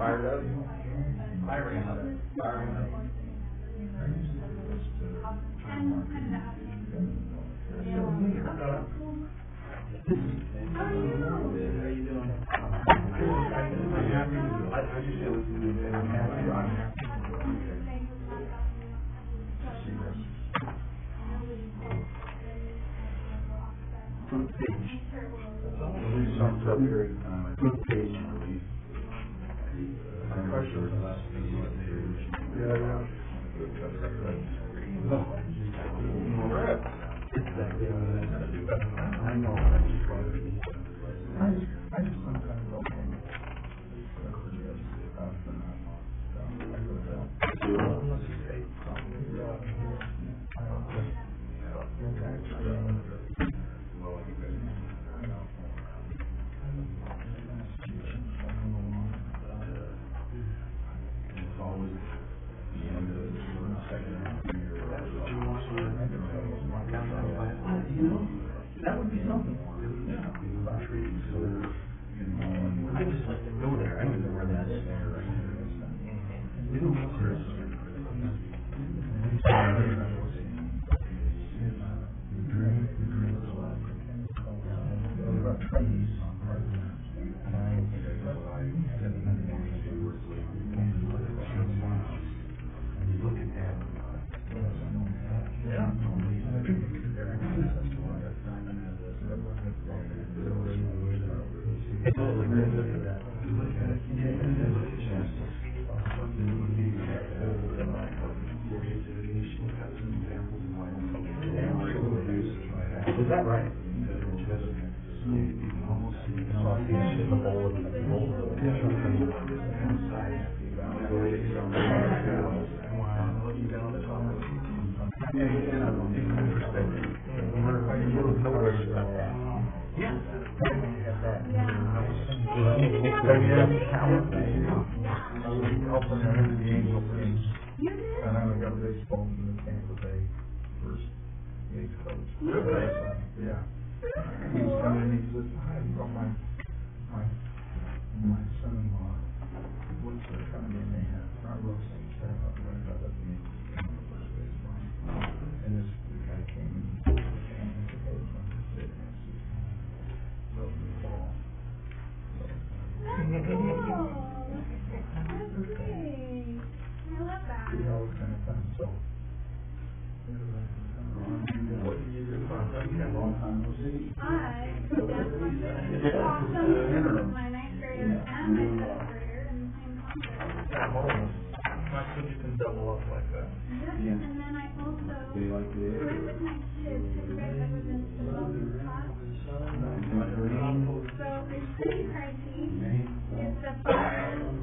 Fired up? Firing up. Firing up. How are you doing? Front page. Front page. I know. I just sometimes go that would be something. I just like to go there. I don't know where that is. Is that right? And I got baseball in the Tampa Bay first base coach. Really? Yeah. He was coming and he says, "Hi, I've got my son-in-law. What's the kind of name they have? Not roasting stuff. I'm going to let me become the first baseman." And this guy came and said, "Hey, it's my birthday next week. So the fall." That's great. I love that. You know, it's kind of fun. So, what do you do? You have a long time no see. I go down to my sister. It's awesome. With my ninth grader and my seventh grader in the same concert. Nice when you can double up like that. Yeah. And then I also went with my kids. Have you guys ever been to the Bountiful City? So it's pretty pricey. It's a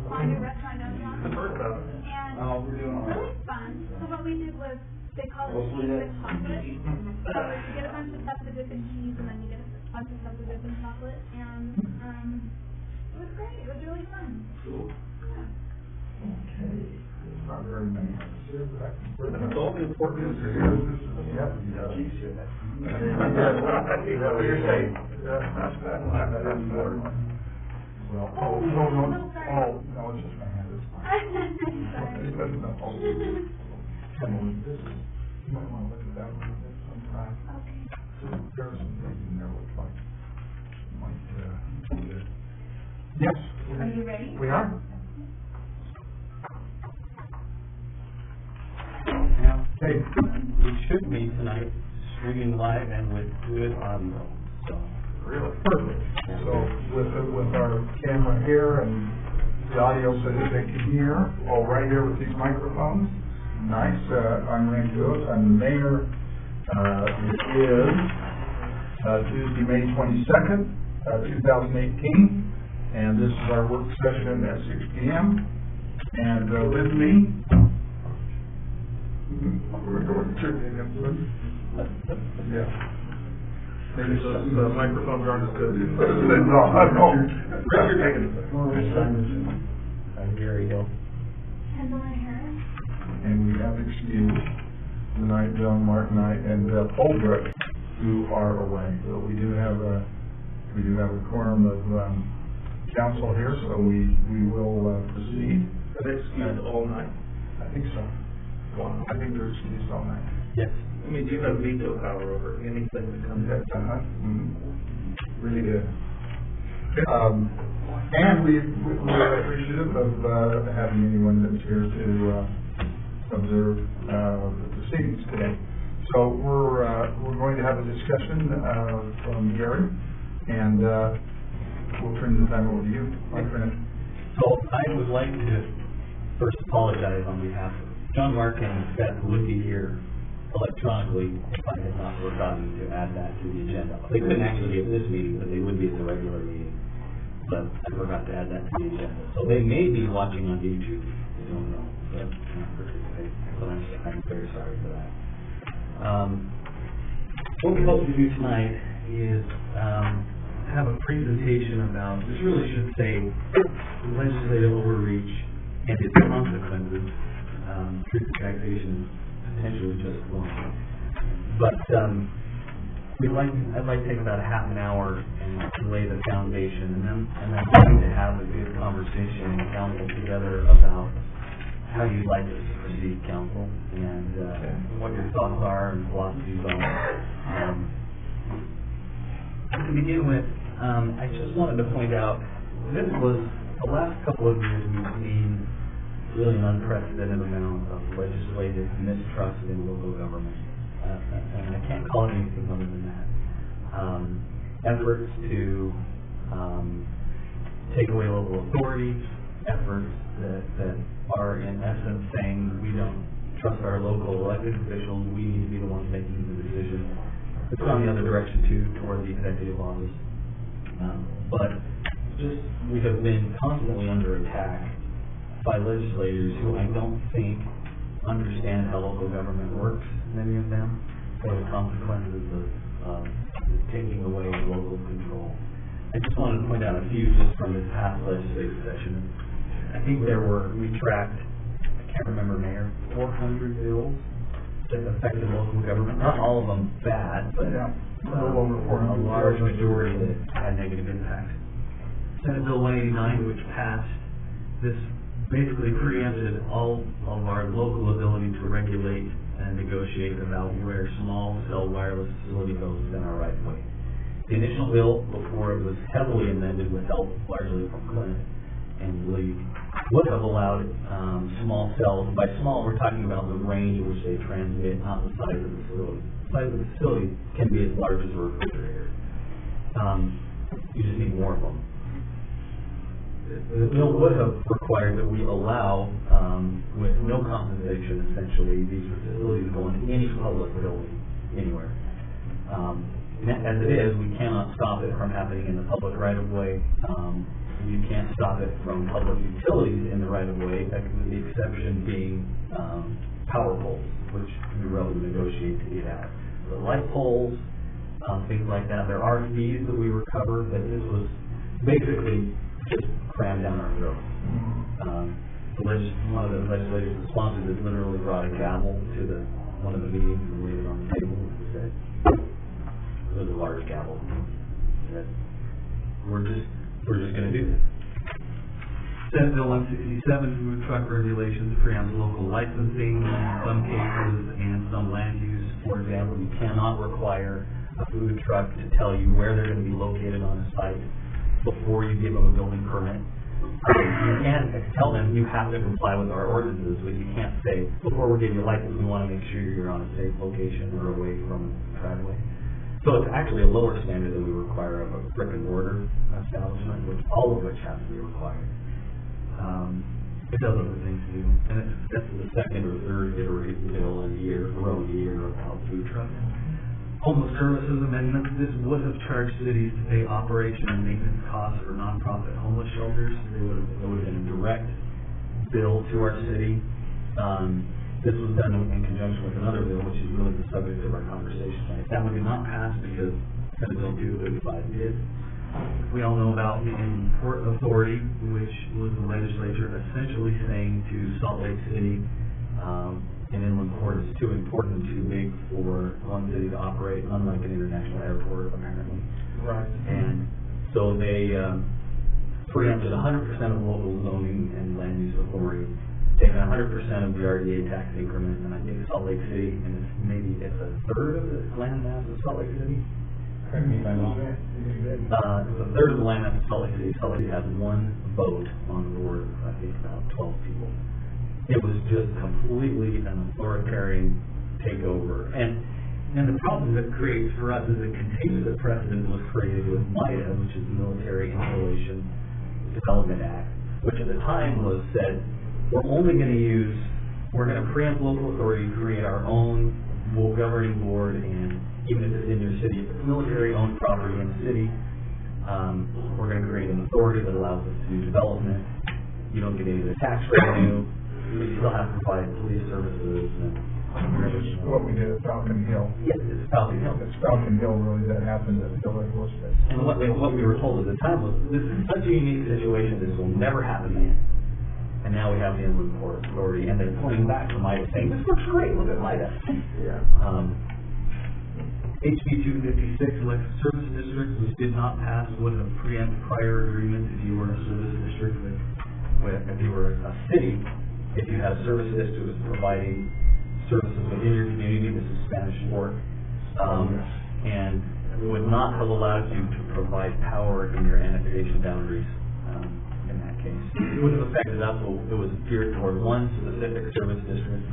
fondue restaurant downtown. And it's really fun. So what we did was, they call it cheese and chocolate. So you get a bunch of stuff to dip in cheese, and then you get a bunch of stuff to dip in chocolate. And it was great. It was really fun. Cool. Yeah. Okay. Not very many. That's all the important is here. Yep. Cheese here. What you're saying. Well, no, it's just my hand. It's fine. Come on, this is, you might want to look at that one sometime. Okay. So there are some things in there which might be good. Yes. Are you ready? We are. Okay, we should be tonight streaming live and with good audio. So Really? Perfect. So with our camera here and the audio so that they can hear, all right here with these microphones. Nice. I'm Randy Lewis. I'm the mayor. It is Tuesday, May 22nd, 2018. And this is our work session at 6 p.m. And with me, we're going to yeah. Maybe the microphones aren't as good. No. I'm Gary Hill. And my hair. And we have excused tonight John Martin and Holbrook, who are away. So we do have a quorum of council here, so we will proceed. Are they excused all night? I think so. Wow. I think they're excused all night. Yes. I mean, do you have veto power over anything that comes out? Really good. And we're appreciative of having anyone that's here to observe the proceedings today. So we're going to have a discussion from Gary, and we'll turn the time over to you, my friend. So I would like to first apologize on behalf of John Mark and Beth, who would be here electronically if I had not forgotten to add that to the agenda. They couldn't actually be at this meeting, but they would be at the regular meeting. But I forgot to add that to the agenda. So they may be watching on YouTube. I don't know. But I'm very sorry for that. What we hope to do tonight is have a presentation about, this really should say, legislative overreach and its consequences. Truth taxation is potentially just one. But I'd like to take about a half an hour and lay the foundation, and then I'm going to have a good conversation and council together about how you'd like us to proceed, council, and what your thoughts are and philosophies are. To begin with, I just wanted to point out, this was, the last couple of years we've seen really an unprecedented amount of legislative mistrust in local government. And I can't call it anything other than that. Efforts to take away local authority, efforts that are in essence saying we don't trust our local elected officials, we need to be the ones making the decision. It's gone the other direction too, toward the executive office. But just we have been constantly under attack by legislators who I don't think understand how local government works, many of them, or the consequences of taking away local control. I just wanted to point out a few just from this past legislative session. I think we tracked, I can't remember, Mayor, 400 bills that affected local government. Not all of them bad, but a large majority that had negative impacts. Senate Bill 189, which passed, this basically preempted all of our local ability to regulate and negotiate about where small cell wireless facility goes within our right of way. The initial bill, before it was heavily amended with help largely from Clinton and Lee, would have allowed small cells. By small, we're talking about the range in which they transmit, not the size of the facility. The size of the facility can be as large as a refrigerator. You just need more of them. The bill would have required that we allow, with no compensation, essentially, these facilities to go into any public building anywhere. As it is, we cannot stop it from happening in the public right-of-way. You can't stop it from public utilities in the right-of-way, with the exception being power poles, which we were able to negotiate to get out. The light poles, things like that. There are fees that we recover, but this was basically just crammed down our throat. One of the legislators that sponsored it literally brought a gavel to one of the meetings and laid it on the table and said, it was a large gavel, that we're just going to do this. Senate Bill 167, food truck regulations, preempts local licensing in some cases and some land use. For example, you cannot require a food truck to tell you where they're going to be located on a site before you give them a building permit. You can tell them you have to comply with our ordinances, but you can't say, before we give you a license, we want to make sure you're on a safe location or away from the driveway. So it's actually a lower standard than we require of a brick and mortar establishment, all of which have to be required. It does other things too. And that's the second or third iteration bill in a year, about food trucks. Homeless Services Amendment. This would have charged cities to pay operation and maintenance costs for nonprofit homeless shelters. It would have been a direct bill to our city. This was done in conjunction with another bill, which is really the subject of our conversation tonight. That one did not pass because Senate Bill 235 did. We all know about the Port Authority, which was the legislature essentially saying to Salt Lake City, an inland port is too important, too big for one city to operate, unlike an international airport, apparently. Right. And so they preempted 100% of local zoning and land use authority, taken 100% of the RDA tax increment, and I think Salt Lake City, and it's a third of the land mass of Salt Lake City. Correct me if I'm wrong. It's a third of the land mass of Salt Lake City. Salt Lake City has one vote on the board, I think about 12 people. It was just completely an authoritarian takeover. And the problem that creates for us is it continues the precedent was created with MIDA, which is the Military Installation Development Act, which at the time was said, we're going to preempt local authority, create our own governing board, and even if it's in your city, if it's military-owned property in the city, we're going to create an authority that allows us to do development. You don't get any of the tax revenue. You still have to provide police services. Which is what we did at Falcon Hill. Yes, it's Falcon Hill. It's Falcon Hill really that happened at Hill Lake Horse Space. And what we were told at the time was, this is such a unique situation, this will never happen again. And now we have the Inland Port Authority, and they're pointing back to MIDA saying, this works great, look at MIDA. Yeah. HB 256, electric service district, which did not pass, would have preempt prior agreements if you were a service district if you were a city, if you have service districts providing services within your community. This is Spanish Fork, and would not have allowed you to provide power in your annexation boundaries in that case. It would have affected us, but it was geared toward one specific service district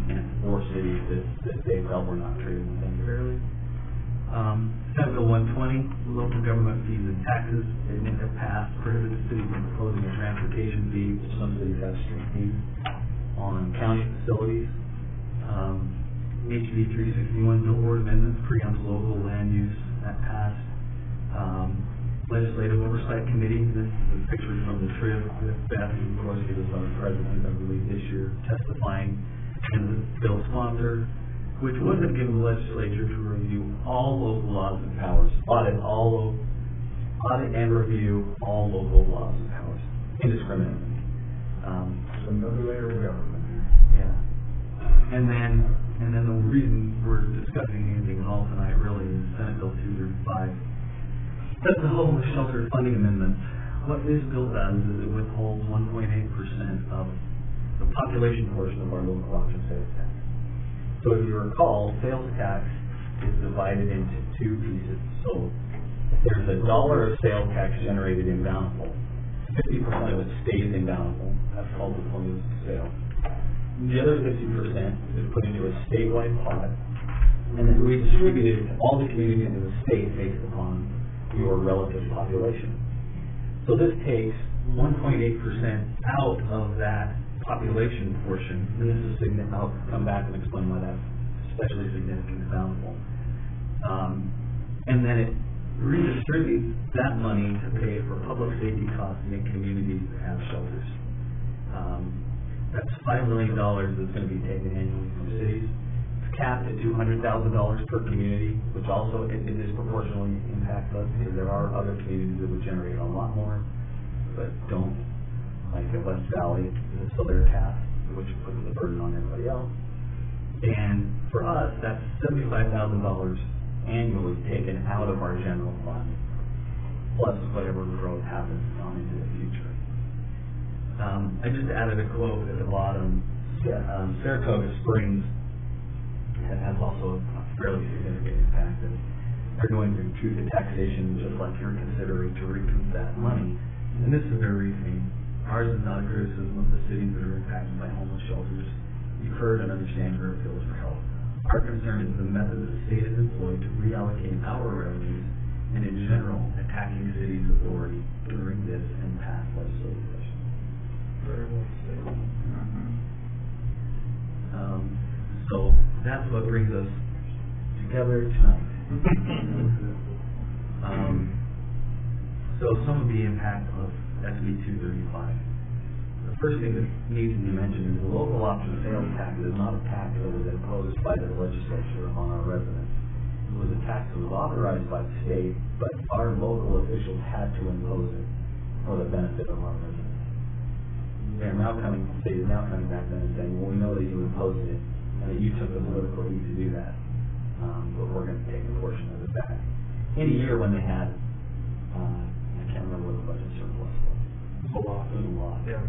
and 4 cities that they felt were not treating them fairly. Senate Bill 120, local government fees and taxes, it didn't have passed, prohibited the city from proposing a transportation fee, which some cities have street fees, on county facilities. HB 361 billboard amendments, preempts local land use, that passed. Legislative Oversight Committee, this is a picture from the trip with Beth, who of course he was our president, I believe, this year, testifying, and the bill sponsor, which would have given the legislature to review all local laws and powers, audit and review all local laws and powers, indiscriminately. So another layer of government. Yeah. And then the reason we're discussing anything at all tonight really is Senate Bill 235. That's the homeless shelter funding amendment. What this bill does is it withholds 1.8% of the population portion of our local option sales tax. So if you recall, sales tax is divided into 2 pieces. So there's $1 of sales tax generated in Bountiful. 50% of it stays in Bountiful. That's called the point of sale. The other 50% is put into a statewide pot and then redistributed to all the communities in the state based upon your relative population. So this takes 1.8% out of that population portion, and this is significant. I'll come back and explain why that's especially significant and Bountiful. And then it redistributes that money to pay for public safety costs in communities that have shelters. That's $5 million that's going to be taken annually from cities. It's capped at $200,000 per community, which also it disproportionately impacts us because there are other communities that would generate a lot more, but don't, like the West Valley, so they're capped, which puts the burden on everybody else. And for us, that's $75,000 annually taken out of our general fund, plus whatever growth happens on into the future. I just added a quote at the bottom. Saratoga Springs has also a fairly significant impact. And they're going through the taxation just like you're considering to recoup that money. And this is their reasoning. Ours is not a criticism of the cities that are impacted by homeless shelters. You've heard and understand your appeals for help. Our concern is the method that the state has employed to reallocate our revenues and in general attacking cities' authority during this and past legislative session. Very well stated. So that's what brings us together tonight. So some of the impact of SB 235. The first thing that needs to be mentioned is the local option sales tax is not a tax that was imposed by the legislature on our residents. It was a tax that was authorized by the state, but our local officials had to impose it for the benefit of our residents. The state is now coming back then and saying, well, we know that you imposed it and that you took the political lead to do that, but we're going to take a portion of it back. In a year when they had, I can't can't remember what the budget surplus was. It was a lot. Yeah.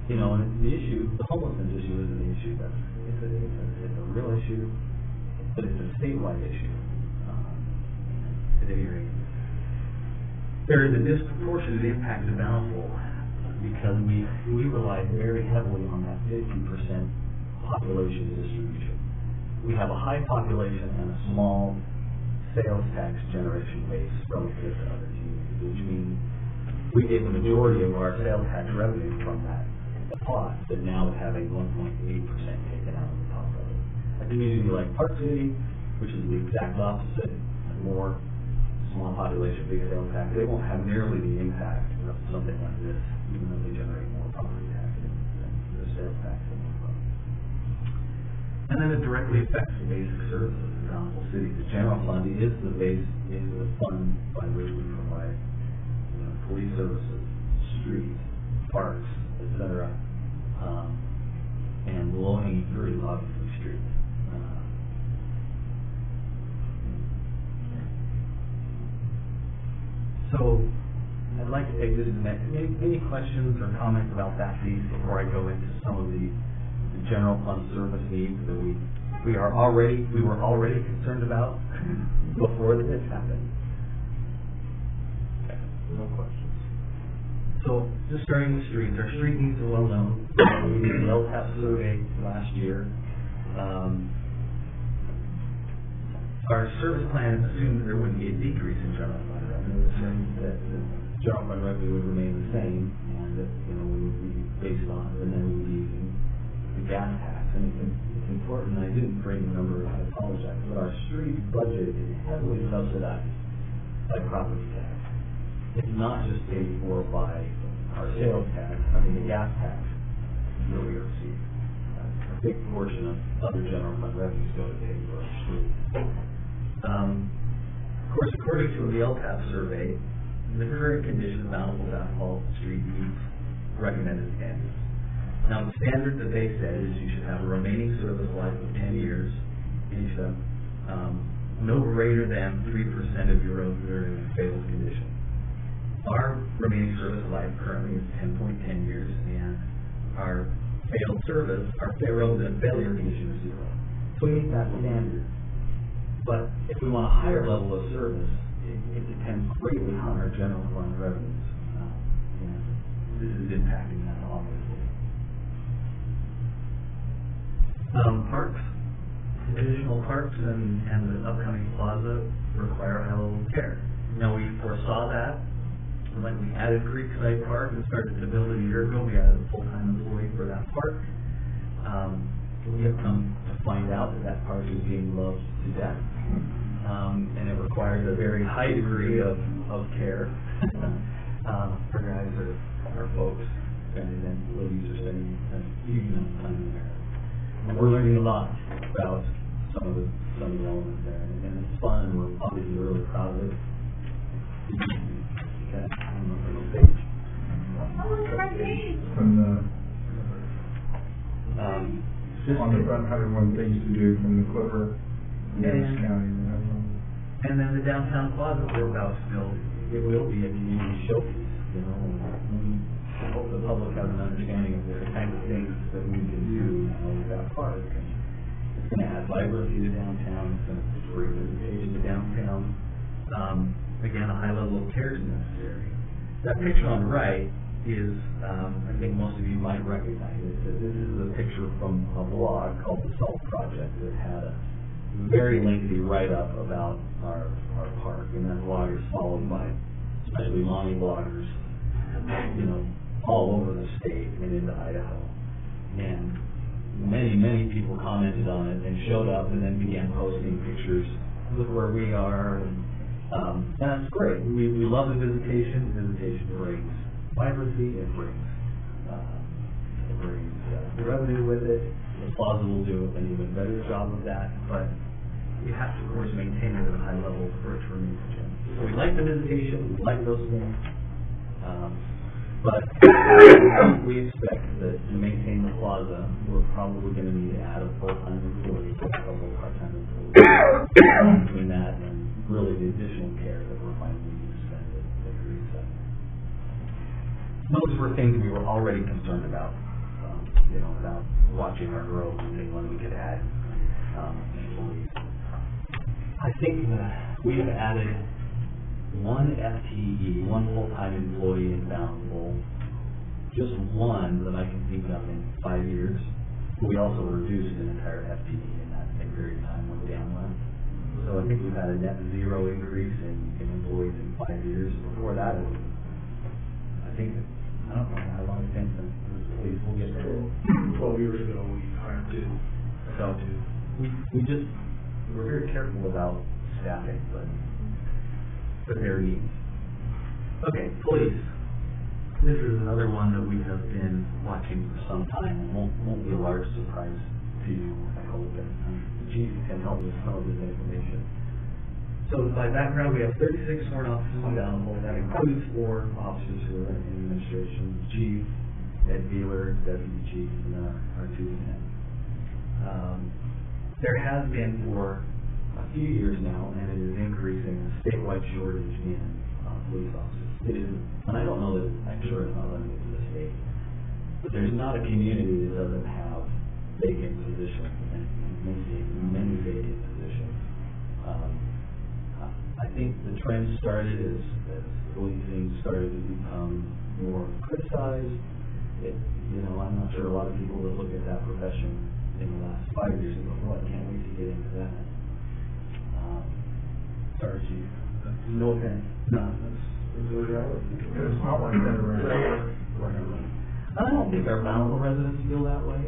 You know, and the issue, the homelessness issue is an issue it's a real issue, but it's a statewide issue. At any rate, there is a disproportionate impact to Bountiful because we rely very heavily on that 50% population distribution. We have a high population and a small sales tax generation base relative to other communities, which means we get the majority of our sales tax revenue from that pot, but now having 1.8% taken out of the top of it. A community like Park City, which is the exact opposite, more small population, big sales tax, they won't have nearly the impact of something like this, even though they generate more property taxes than the sales tax. And then it directly affects the basic services in Bountiful City. The general fund is the fund by which we provide, police services, streets, parks, etc. And the low-hanging fruit is obviously streets. So I'd like to take this as any questions or comments about that piece before I go into some of the general fund service needs that we were already concerned about before this happened. No questions. So just starting with streets, our street needs are well known. We did the LTAP survey last year. Our service plan assumed there wouldn't be a decrease in general fund revenue. It assumed that the general fund revenue would remain the same, and that we would be based on, and then we would be using the gas tax. And it's important. I didn't bring the number. I apologize, but our street budget is heavily subsidized by property tax. It's not just paid for by our sales tax. The gas tax that we receive. A big portion of other general fund revenues go to pay for our streets. Of course, according to the LTAP survey, the current condition of Bountiful Asphalt Street meets recommended standards. Now, the standard that they said is you should have a remaining service life of 10 years, and you should have no greater than 3% of your roads that are in failed condition. Our remaining service life currently is 10.10 years, and our failed service, our roads in failure condition is 0. So we meet that standard. But if we want a higher level of service, it depends greatly on our general fund revenues. And this is impacting that obviously. Parks, additional parks and the upcoming plaza require high level of care. Now we foresaw that when we added Creekside Park and started to build it a year ago. We added a full-time employee for that park. We have come to find out that park is being loved to death, and it requires a very high degree of care. Our guys our folks, and employees are spending a huge amount of time in there. We're learning a lot about some of the elements there, and it's fun, and we're obviously really proud of it. Okay, I'm on the page. On the front, 101 things to do from the Clipper, Davis County. And then the downtown plaza we're about to build, it will be a community showpiece. I hope the public has an understanding of the kind of things that we can do with that park. And it's going to add vibrancy to downtown. It's going to bring visitation to downtown. Again, a high level of care is necessary. That picture on the right is, I think most of you might recognize it. This is a picture from a blog called The Salt Project that had a very lengthy write-up about our park, and that blog is followed by especially Lonnie bloggers, all over the state and into Idaho. And many people commented on it and showed up and then began posting pictures. Look where we are, and that's great. We love the visitation. Visitation brings vibrancy, it brings revenue with it. The plaza will do an even better job of that, but you have to, of course, maintain it at a high level for it to remain legit. So we like the visitation, we like those things, but we expect that to maintain the plaza, we're probably going to need to add a full-time employee, a couple of part-time employees between that and really the additional care that we're finding we use those were things we were already concerned about, about watching our growth and seeing when we could add employees. I think we have added one FTE, one full-time employee in Bountiful, just one that I can think of in 5 years. We also reduced an entire FTE in that same period of time when Dan left. So I think we've had a net zero increase in employees in 5 years. Before that, I don't know how long it's been since police will get there. 12 years ago, we hired two. So we're very careful about staffing, but their needs. Okay, police. This is another one that we have been watching for some time. It won't be a large surprise to you, I hope. And Chief can help with some of this information. So by background, we have 36 sworn officers in Bountiful. That includes 4 officers who are in administration: Chief, Ed Beeler, Deputy Chief, and our 2 lieutenants. There has been for a few years now, and it is increasing, a statewide shortage in police officers. It is, and I don't know that, I'm sure it's not limited to the state, but there's not a community that doesn't have vacant positions, and many vacant positions. I think the trend started as policing started to become more criticized. I'm not sure a lot of people that look at that profession in the last 5 years and go, "Oh, I can't wait to get into that." Sorry, Chief. No offense. No. It's not like that around. I don't think our Bountiful residents feel that way. I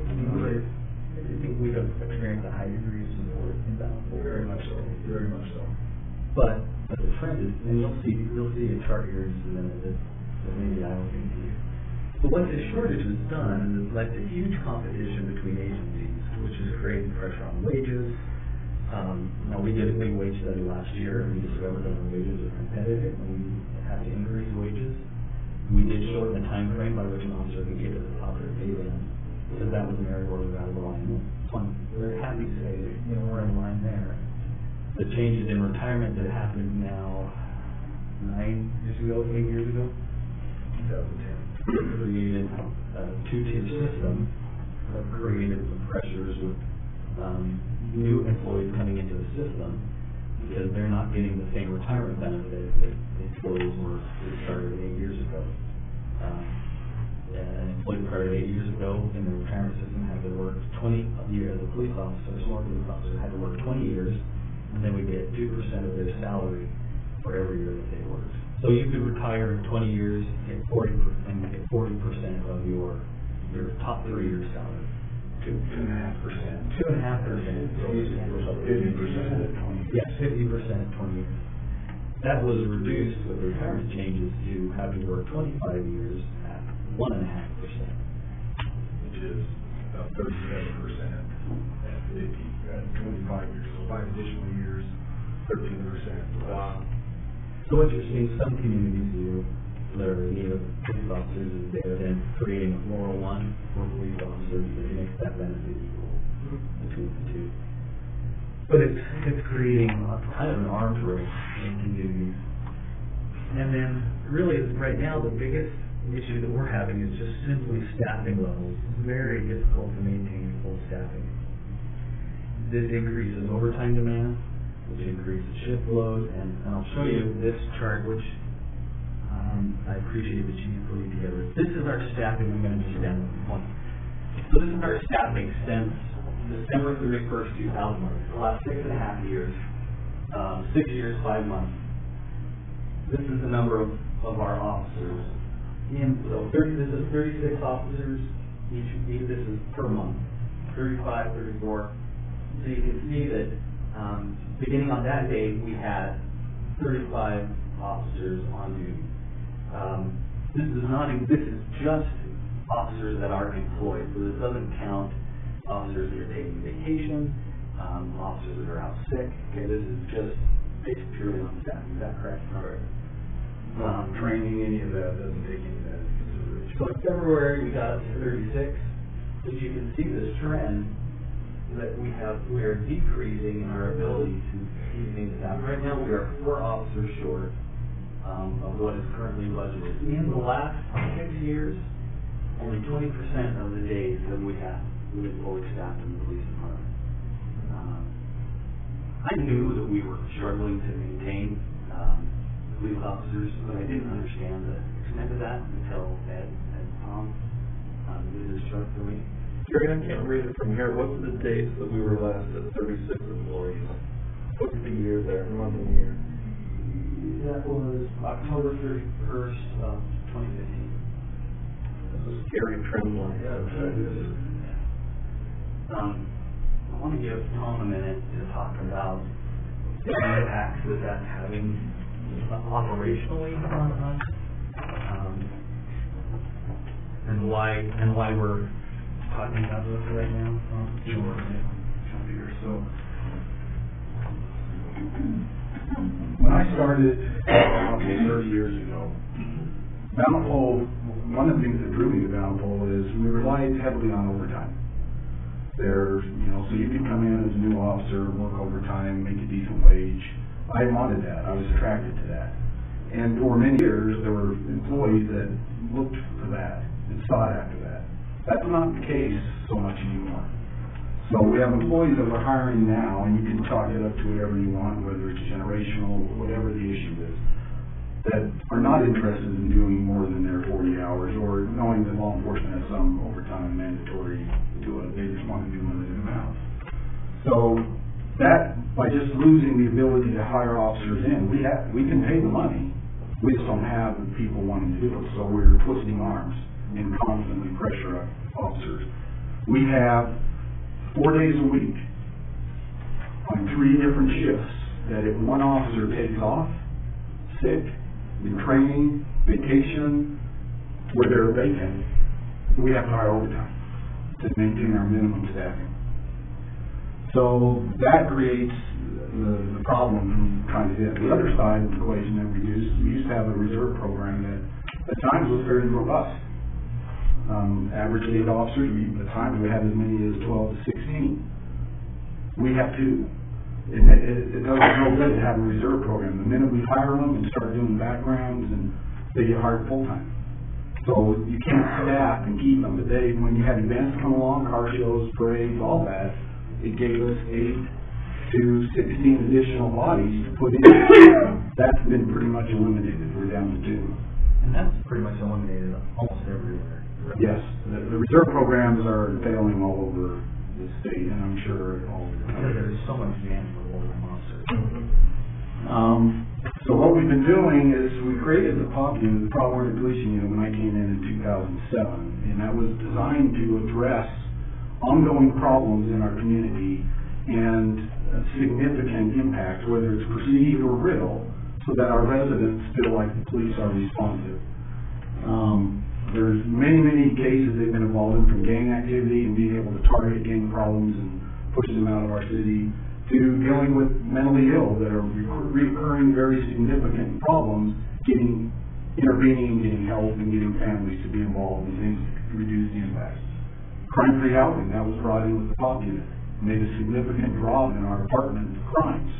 think we have experienced a high degree of support in Bountiful. Very much so. Very much so. But the trend is, and you'll see a chart here in just a minute that maybe I will think to you. But what this shortage has done is it's led to huge competition between agencies, which has created pressure on wages. Now we did a big wage study last year, and we discovered that our wages are competitive, and we had to increase wages. We did shorten the time frame by which an officer could get to the top of their pay band, because that was an area where we got a alignment. So I'm very happy to say that we're in line there. The changes in retirement that happened now 8 years ago, 2010, created a 2-tier system that created some pressures with new employees coming into the system because they're not getting the same retirement benefit that employees were that started 8 years ago. An employee started 8 years ago in the retirement system had to work 20 years as a police officer, a small police officer had to work 20 years, and then we get 2% of their salary for every year that they worked. So you could retire in 20 years, get 40% of your top 3 years salary. 2.5%. 2.5%. 50% at 20. Yes, 50% at 20 years. That was reduced with retirement changes to having to work 25 years at 1.5%. Which is about 37% at 25 years. So 5 additional years, 13%. Wow. So what you're seeing some communities do that are in need of police officers is they're then creating a 401 for police officers that makes that benefit equal between the two. But it's creating kind of an arms race in communities. And then really right now the biggest issue that we're having is just simply staffing levels. It's very difficult to maintain full staffing. This increases overtime demand, which increases shift load, and I'll show you this chart, which I appreciate the chief putting together. This is our staffing. I'm going to just stand one. So this is our staffing since December 31st, 2000. The last 6.5 years, 6 years, 5 months. This is the number of our officers. So this is 36 officers each. This is per month. 35, 34. So you can see that beginning on that day, we had 35 officers on duty. This is just officers that are employed, so this doesn't count officers that are taking vacation, officers that are out sick. Okay, this is just based purely on staff. Is that correct? Correct. Training, any of that doesn't take any of that into consideration. So in February, we got up to 36. As you can see this trend that we are decreasing in our ability to keep things staffed. Right now, we are 4 officers short of what is currently budgeted. In the last 6 years, only 20% of the days that we have really fully staffed in the police department. I knew that we were struggling to maintain police officers, but I didn't understand the extent of that until Ed and Tom did this chart for me. Gary, I can't read it from here. What were the dates that we were last at 36 employees? What was the year there, month and year? That was October 31st of 2015. That's a scary trend line. I want to give Tom a minute to talk about the impacts that that's having operationally on us, and why we're talking about this right now. Sure. So, when I started 30 years ago, Bountiful, one of the things that drew me to Bountiful is we relied heavily on overtime. There's, so you could come in as a new officer, work overtime, make a decent wage. I wanted that. I was attracted to that. And for many years, there were employees that looked for that and sought after that. That's not the case so much anymore. So we have employees that we're hiring now, and you can chalk it up to whatever you want, whether it's generational, whatever the issue is, that are not interested in doing more than their 40 hours or knowing that law enforcement has some overtime mandatory to do it. They just want to do limited amounts. So that, by just losing the ability to hire officers in, we can pay the money. We just don't have the people wanting to do it. So we're twisting arms and constantly pressure officers. We have 4 days a week on 3 different shifts that if one officer takes off, sick, in training, vacation, where they're vacant, we have to hire overtime to maintain our minimum staffing. So that creates the problem from trying to hit. The other side of the equation that we used to have a reserve program that at times was very robust. Average 8 officers, at times we had as many as 12 to 16. We have 2. It doesn't no good to have a reserve program. The minute we hire them and start doing backgrounds, and they get hired full time. So you can't staff and keep them. But when you had events come along, car shows, parades, all that, it gave us 8 to 16 additional bodies to put in. That's been pretty much eliminated. We're down to 2. And that's pretty much eliminated almost everywhere. Yes, the reserve programs are failing all over the state, and I'm sure all over the country. There's so much demand for older monsters. So what we've been doing is we created the POP unit, the Problem Oriented Policing Unit, when I came in 2007, and that was designed to address ongoing problems in our community and significant impacts, whether it's perceived or real, so that our residents feel like the police are responsive. There's many cases they've been involved in, from gang activity and being able to target gang problems and push them out of our city, to dealing with mentally ill that are recurring very significant problems, intervening and getting help and getting families to be involved in things to reduce the impact. Crime-free housing, that was brought in with the POP unit, made a significant drop in our apartment crimes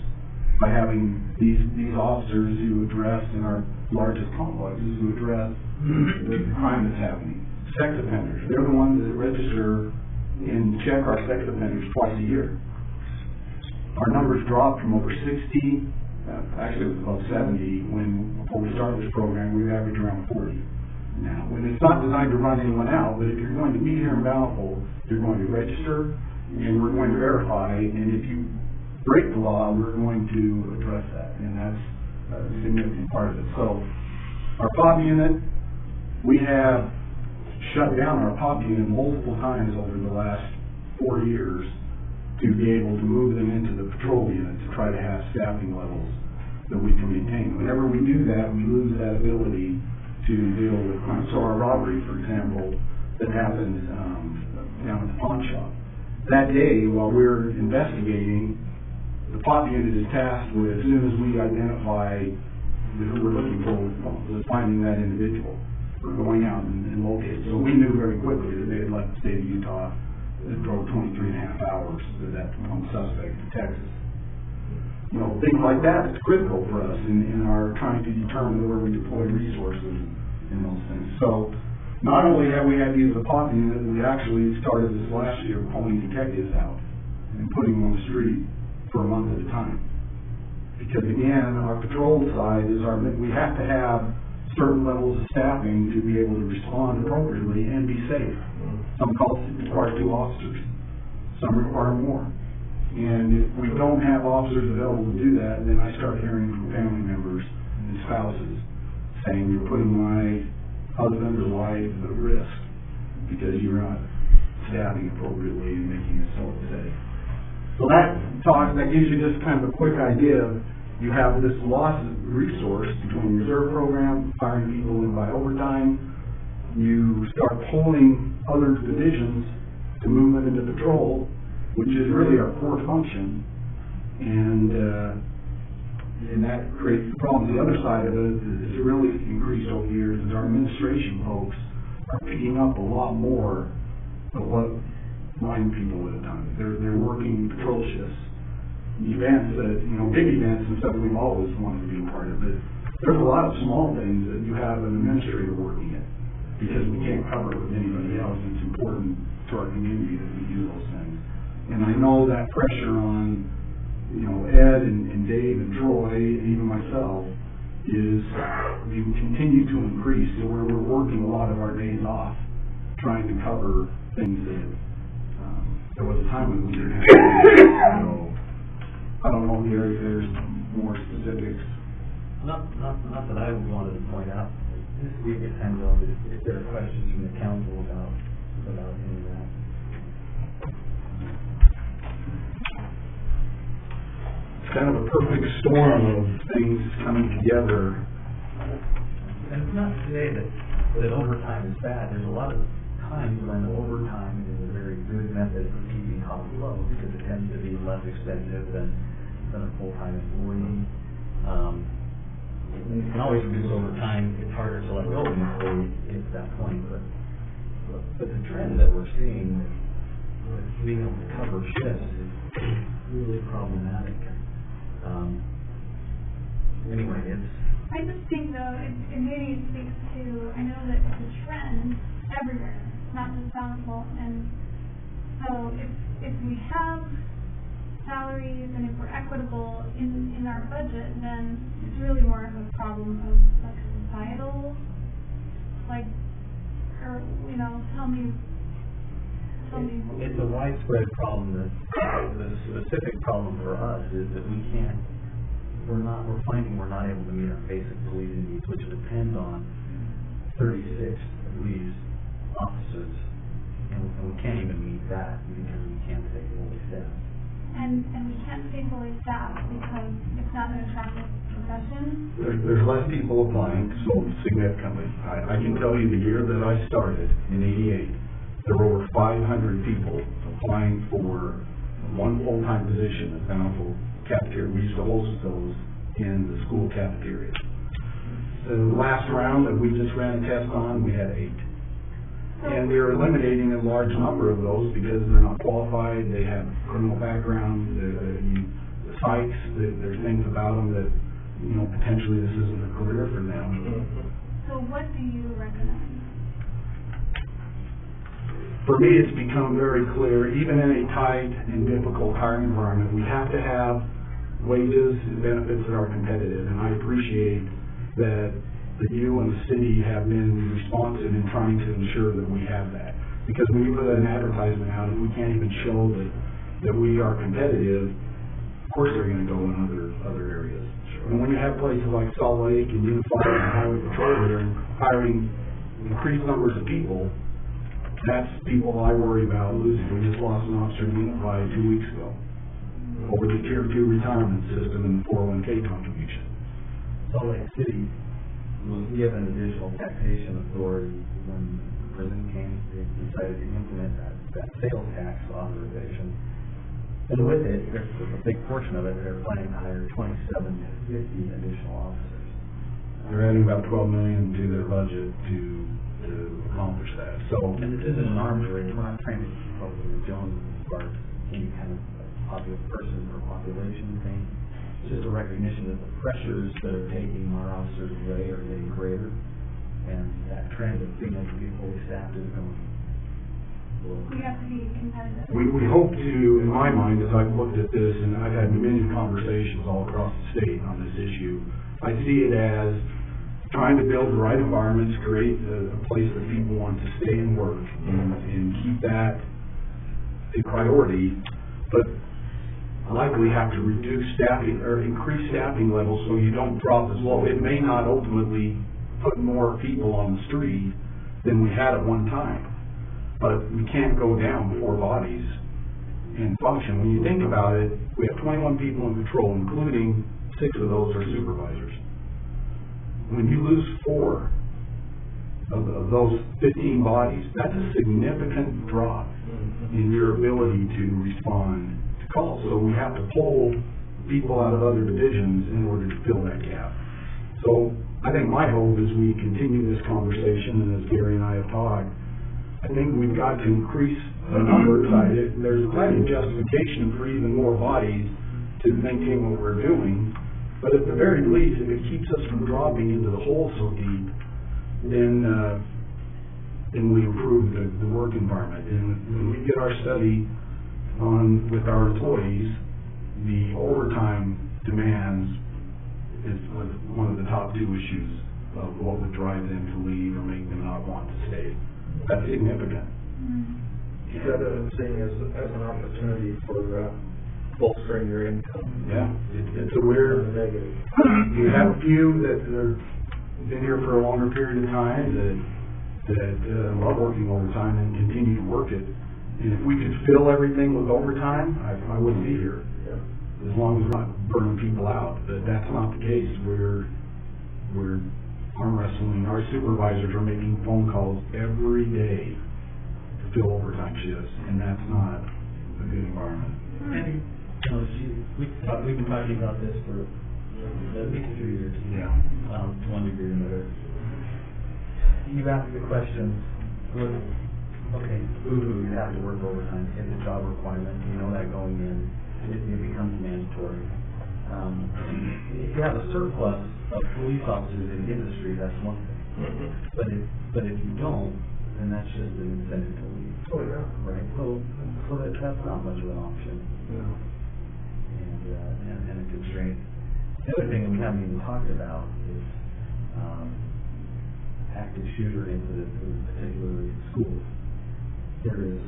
by having these officers who address in our largest complexes who address the crime that's happening. Sex offenders, they're the ones that register and check our sex offenders twice a year. Our numbers dropped from over 60, actually it was about 70 before we started this program. We average around 40 now. And it's not designed to run anyone out, but if you're going to be here in Bountiful, you're going to register and we're going to verify, and if you break the law, we're going to address that, and that's a significant part of it. So our POP unit, we have shut down our POP unit multiple times over the last 4 years to be able to move them into the patrol unit to try to have staffing levels that we can maintain. Whenever we do that, we lose that ability to deal with crime. So our robbery, for example, that happened down at the pawn shop. That day, while we're investigating, the POP unit is tasked with, as soon as we identify who we're looking for, was finding that individual. We're going out and locating. So we knew very quickly that they had left the state of Utah and drove 23 and a half hours to that suspect in Texas. things like that is critical for us in our trying to determine where we deploy resources and those things. So not only have we had to use the POP unit, we actually started this last year pulling detectives out and putting them on the street for a month at a time. Because again, our patrol side is we have to have certain levels of staffing to be able to respond appropriately and be safe. Some calls require 2 officers, some require more. And if we don't have officers available to do that, then I start hearing from family members and spouses saying, you're putting my husband or wife at risk because you're not staffing appropriately and making it so safe. So that gives you just kind of a quick idea of, you have this loss of resource between reserve program, hiring people in by overtime. You start pulling other divisions to move them into patrol, which is really our core function, and that creates the problem. The other side of it is really increased over the years is our administration folks are picking up a lot more of what line people would have done. They're working patrol shifts. Events that, big events and stuff we've always wanted to be a part of, but there's a lot of small things that you have an administrator working it because we can't cover it with anybody else. It's important to our community that we do those things. And I know that pressure on, Ed and Dave and Troy and even myself is we continue to increase to where we're working a lot of our days off trying to cover things that there was a time when we didn't have. I don't know if there's more specifics. Not that I wanted to point out. This week it depends on if there are questions from the council about any of that. It's kind of a perfect storm of things coming together. And it's not to say that overtime is bad. There's a lot of times when overtime is a very good method for keeping costs low because it tends to be less expensive than a full-time employee. You can always reduce overtime. It's harder to let go of an employee get to that point. But the trend that we're seeing with being able to cover shifts is really problematic. Anyway, I just think though, it maybe speaks to, I know that it's a trend everywhere, not just Bountiful, and so if we have salaries and if we're equitable in our budget, then it's really more of a problem of like societal, or tell me. It's a widespread problem. The specific problem for us is that we're finding we're not able to meet our basic policing needs, which depend on 36 police officers, and we can't even meet that because we can't stay fully staffed. And we can't stay fully staffed because it's not an attractive profession. There's less people applying, so significantly. I can tell you the year that I started in '88, there were over 500 people applying for one full-time position at Bountiful cafeteria. We used to host those in the school cafeteria. The last round that we just ran a test on, we had 8. And we are eliminating a large number of those because they're not qualified, they have criminal background, the psychs, there's things about them that, potentially this isn't a career for them. So what do you recommend? For me, it's become very clear, even in a tight and difficult hiring environment, we have to have wages and benefits that are competitive. And I appreciate that you and the city have been responsive in trying to ensure that we have that. Because when you put an advertisement out and we can't even show that we are competitive, of course they're going to go in other areas. Sure. And when you have places like Salt Lake and Unified and Highway Patrol that are hiring increased numbers of people, that's people I worry about losing. We just lost an officer in Unified 2 weeks ago over the Tier 2 retirement system and the 401k contribution. Salt Lake City was given additional taxation authority when the prison came. They decided to implement that sales tax authorization. And with it, a big portion of it, they're planning to hire 27 to 50 additional officers. They're adding about $12 million to their budget to accomplish that. So, and this isn't an arms race. We're not trying to keep up with the Jones or any kind of popular person or population thing. just a recognition that the pressures that are taking our officers away are getting greater, and that trend of being able to be fully staffed is going. We have to be competitive. We hope to, in my mind, as I've looked at this, and I've had many conversations all across the state on this issue, I see it as trying to build the right environments, create a place that people want to stay and work, and keep that a priority, but likely have to reduce staffing or increase staffing levels so you don't drop as low. It may not ultimately put more people on the street than we had at one time, but we can't go down 4 bodies and function. When you think about it, we have 21 people in patrol, including 6 of those are supervisors. When you lose 4 of those 15 bodies, that's a significant drop in your ability to respond to calls. So we have to pull people out of other divisions in order to fill that gap. So I think my hope as we continue this conversation, and as Gary and I have talked, I think we've got to increase the numbers. There's plenty of justification for even more bodies to maintain what we're doing. But at the very least, if it keeps us from dropping into the hole so deep, then we improve the work environment. And when we get our study on with our employees, the overtime demands is one of the top 2 issues of what would drive them to leave or make them not want to stay. That's significant. You got to seeing as an opportunity for bolstering your income. Yeah, it's a weird. You have a few that have been here for a longer period of time that love working overtime and continue to work it. And if we could fill everything with overtime, I wouldn't be here. As long as we're not burning people out. But that's not the case. We're arm wrestling. Our supervisors are making phone calls every day to fill overtime shifts, and that's not a good environment. And, we've been talking about this for at least 3 years. Yeah. To one degree or another. You've asked the question, okay, you have to work overtime. It's a job requirement. You know that going in. It becomes mandatory. If you have a surplus of police officers in the industry, that's one thing. But if you don't, then that's just an incentive to leave. Oh yeah. Right. So that's not much of an option. Yeah. And a constraint. The other thing that we haven't even talked about is active shooter incidents, particularly in schools. There is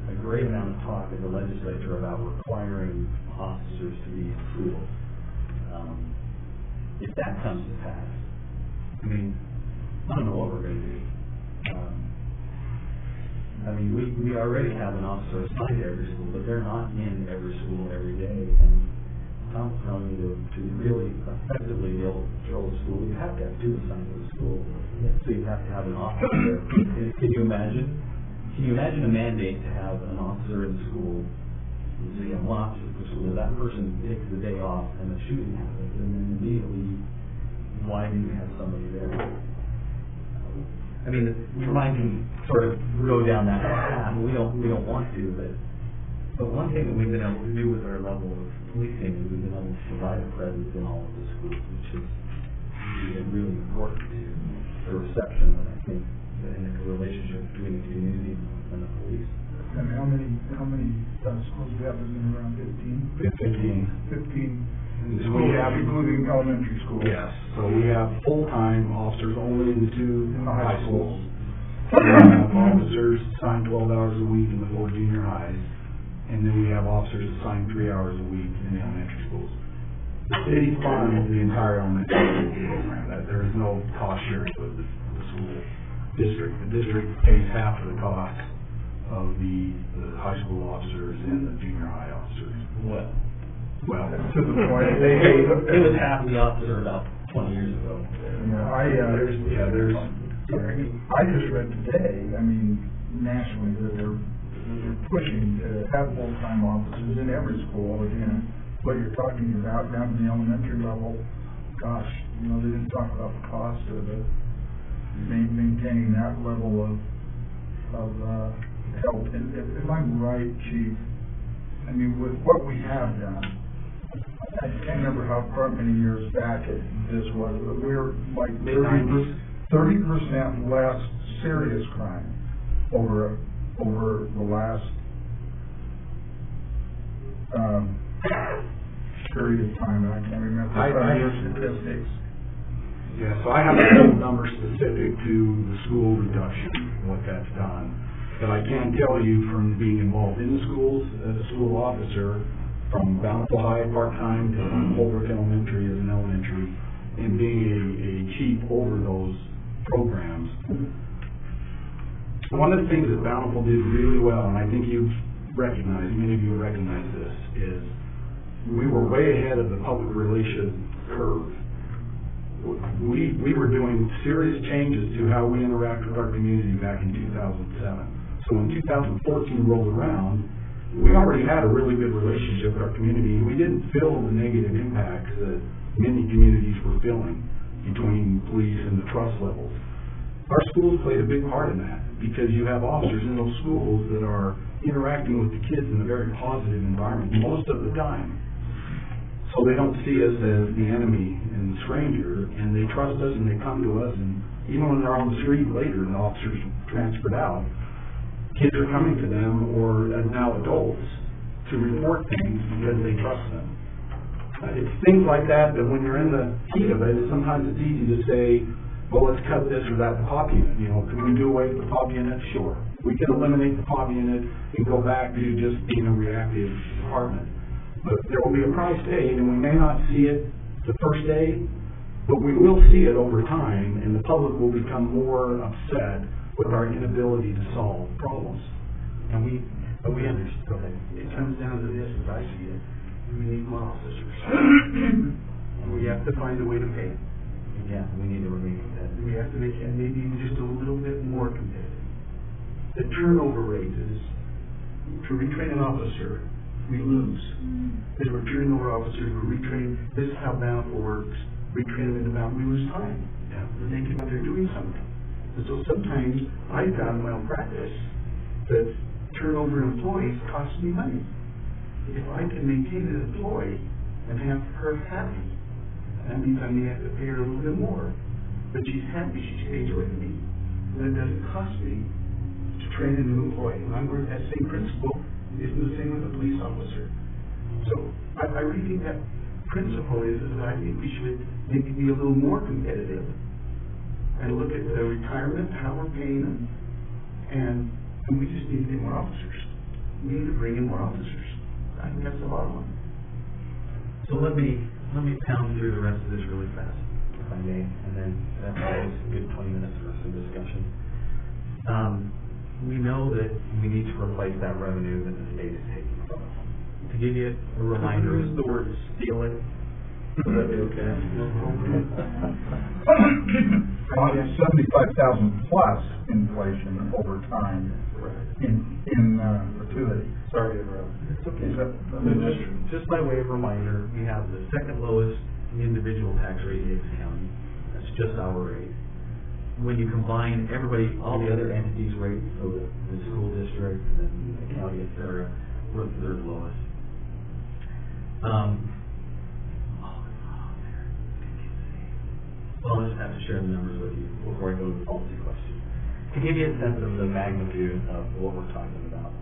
a great amount of talk in the legislature about requiring officers to be in school. If that comes to pass, I mean, I don't know what we're going to do. I mean, we already have an officer assigned to every school, but they're not in every school every day. And I'm telling you to really effectively be able to control the school, you have to have 2 assigned to the school. So you have to have an officer there. Can you imagine? Can you imagine a mandate to have an officer in the school? So you have 1 officer in the school, that person takes the day off and the shooting happens, and then immediately, why do you have somebody there? I mean, your mind can sort of go down that path. We don't want to, but one thing that we've been able to do with our level of policing is we've been able to provide a presence in all of the schools, which is really important to the reception, and I think, and the relationship between the community and the police. And how many schools do we have? Around 15? 15 schools, including elementary schools. Yes. So we have full-time officers only in the 2 high schools. We have officers assigned 12 hours a week in the 4 junior highs, and then we have officers assigned 3 hours a week in the elementary schools. The city funds the entire elementary school program. There is no cost sharing with the school district. The district pays half of the cost of the high school officers and the junior high officers. Well, to the point, it was half the officer about 20 years ago. I just read today, I mean, nationally, that they're pushing to have full-time officers in every school. Again, what you're talking about down to the elementary level, gosh, they didn't talk about the cost of maintaining that level of help. And if I'm right, Chief, I mean, with what we have done, I can't remember how many years back this was, but we're like 30% less serious crime over the last period of time, and I can't remember your statistics. Yeah, so I haven't heard the number specific to the school reduction, what that's done. But I can tell you from being involved in the schools as a school officer, from Bountiful High part-time to Holbrook Elementary as an elementary, and being a chief over those programs. One of the things that Bountiful did really well, and I think you've recognized, many of you recognize this, is we were way ahead of the public relations curve. We were doing serious changes to how we interact with our community back in 2007. So when 2014 rolled around, we already had a really good relationship with our community, and we didn't feel the negative impacts that many communities were feeling between police and the trust levels. Our schools played a big part in that, because you have officers in those schools that are interacting with the kids in a very positive environment most of the time. So they don't see us as the enemy and the stranger, and they trust us and they come to us, and even when they're on the street later and the officers transferred out, kids are coming to them, or now adults, to report things because they trust them. It's things like that when you're in the heat of it, sometimes it's easy to say, well, let's cut this or that pop unit. You know, can we do away with the pop unit? Sure. We can eliminate the pop unit and go back to just being a reactive department. But there will be a price paid, and we may not see it the first day, but we will see it over time, and the public will become more upset with our inability to solve problems. And we understand. Go ahead. It comes down to this, as I see it. We need more officers. We have to find a way to pay. Yeah, we need to remain competitive. We have to make it maybe just a little bit more competitive. The turnover rate is, to retrain an officer, we lose. Because we're turning over officers, we're retraining. This is how Bountiful works. Retrain them into Bountiful. We lose time. Yeah. They think they're doing something. And so sometimes I found in my own practice that turnover employees cost me money. If I can maintain an employee and have her happy, that means I may have to pay her a little bit more. But she's happy, she stays with me. And it doesn't cost me to train a new employee. And I'm going to that same principle isn't the same with a police officer. So I really think that principle is that I think we should maybe be a little more competitive and look at the retirement, how we're paying them, and we just need to get more officers. We need to bring in more officers. I think that's the bottom line. So let me pound through the rest of this really fast, if I may, and then that's always a good 20 minutes for some discussion. We know that we need to replace that revenue that the state is taking from us. To give you a reminder, Use the word stealing. Would that be okay? Well, it's 75,000 plus inflation over time in gratuity. Sorry to interrupt. it's okay. Just by way of reminder, we have the second lowest individual tax rate in Davis County. That's just our rate. When you combine all the other entities' rates, so the school district, and then the county, et cetera, we're the third lowest. Well, I'll just have to share the numbers with you before I go to the policy question. To give you a sense of the magnitude of what we're talking about,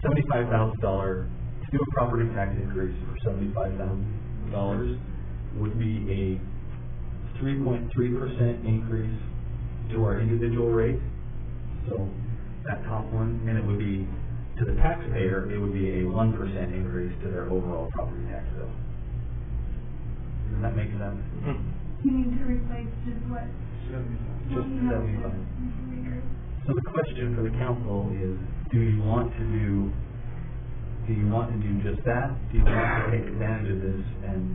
$75,000 to do a property tax increase for $75,000 would be a 3.3% increase to our individual rate. So that top one, and it would be to the taxpayer, it would be a 1% increase to their overall property tax bill. Does that make sense? You need to replace just what? Just 75. So the question for the council is, do you want to do just that? Do you want to take advantage of this and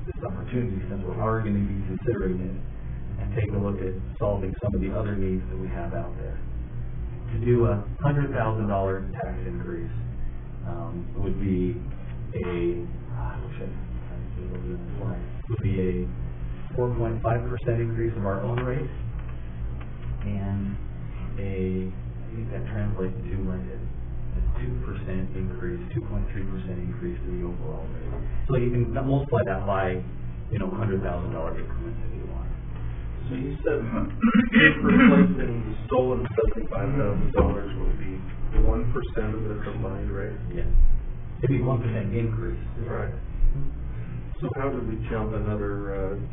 this opportunity, since we are going to be considering it, and take a look at solving some of the other needs that we have out there? To do a $100,000 tax increase would be a 4.5% increase of our own rate, and I think that translates to like a 2% increase 2.3% increase in the overall rate. So you can multiply that by, $100,000 increments if you want. So you said if replacing the stolen $75,000 will be 1% of the combined rate? Yeah. It'd be 1% increase. Right. So how did we jump another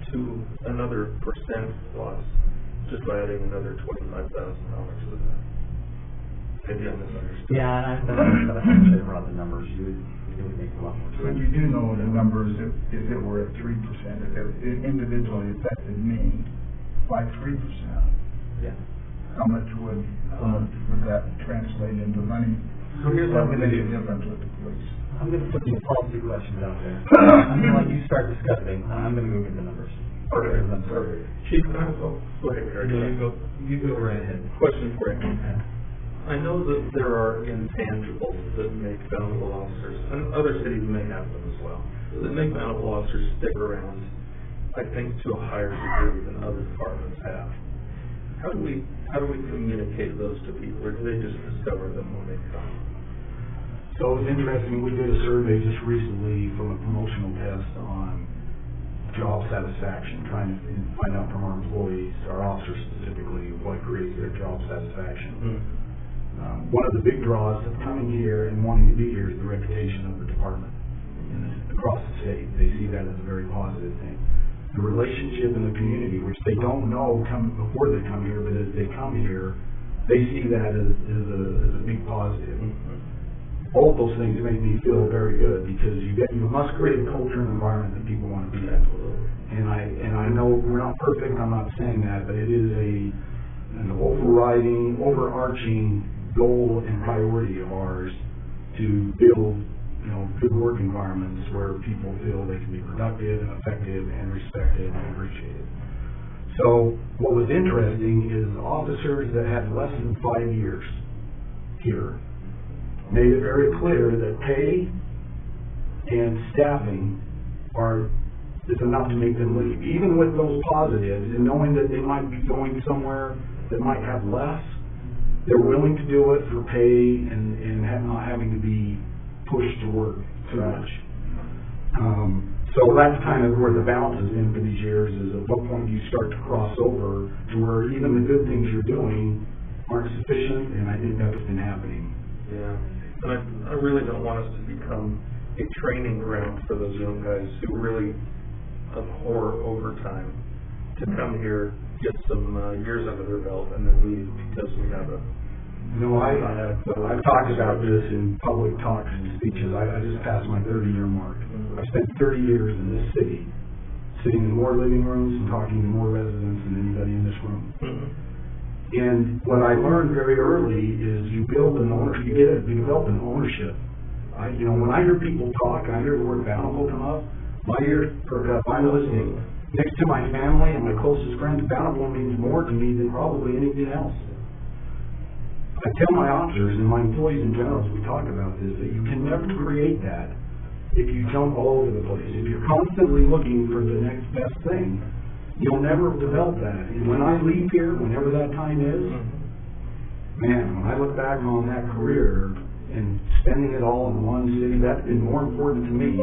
percent plus just by adding another $25,000 to that? Maybe I misunderstood. Yeah, and I think I brought the numbers. It would make a lot more sense. But you do know the numbers, if it were at 3%, if it individually affected me by 3%. Yeah. How much would that translate into money? So here's what I'm going to do. Difference with the police. I'm going to put these policy questions out there. I'm going to let you start discussing. I'm going to go get the numbers. Perfect. Perfect. Chief Counsel, go ahead. You go right ahead. Question for you. I know that there are intangibles that make Bountiful officers, and other cities may have them as well, that make Bountiful officers stick around, I think, to a higher degree than other departments have. How do we communicate those to people, or do they just discover them when they come? So it's interesting, we did a survey just recently from a promotional test on job satisfaction, trying to find out from our employees, our officers specifically, what creates their job satisfaction. One of the big draws of coming here and wanting to be here is the reputation of the department across the state. They see that as a very positive thing. The relationship in the community, which they don't know before they come here, but as they come here, they see that as a big positive. All of those things make me feel very good because you must create a culture and environment that people want to be in. And I know we're not perfect. I'm not saying that, but it is an overarching goal and priority of ours to build, good work environments where people feel they can be productive and effective and respected and appreciated. So what was interesting is officers that had less than 5 years here made it very clear that pay and staffing is enough to make them leave. Even with those positives and knowing that they might be going somewhere that might have less, they're willing to do it for pay and not having to be pushed to work too much. So that's kind of where the balance has been for these years, is at what point do you start to cross over to where even the good things you're doing aren't sufficient, and I think that's been happening. Yeah, and I really don't want us to become a training ground for those young guys who really abhor overtime to come here, get some years under their belt, and then leave because we have a... I've talked about this in public talks and speeches. I just passed my 30-year mark. I've spent 30 years in this city, sitting in more living rooms and talking to more residents than anybody in this room. And what I learned very early is you develop an ownership. When I hear people talk, I hear the word Bountiful come up, my ears perk up. I'm listening. Next to my family and my closest friends, Bountiful means more to me than probably anything else. I tell my officers and my employees in general as we talk about this, that you can never create that if you jump all over the place. If you're constantly looking for the next best thing, you'll never develop that. And when I leave here, whenever that time is, man, when I look back on that career and spending it all in one city, that's been more important to me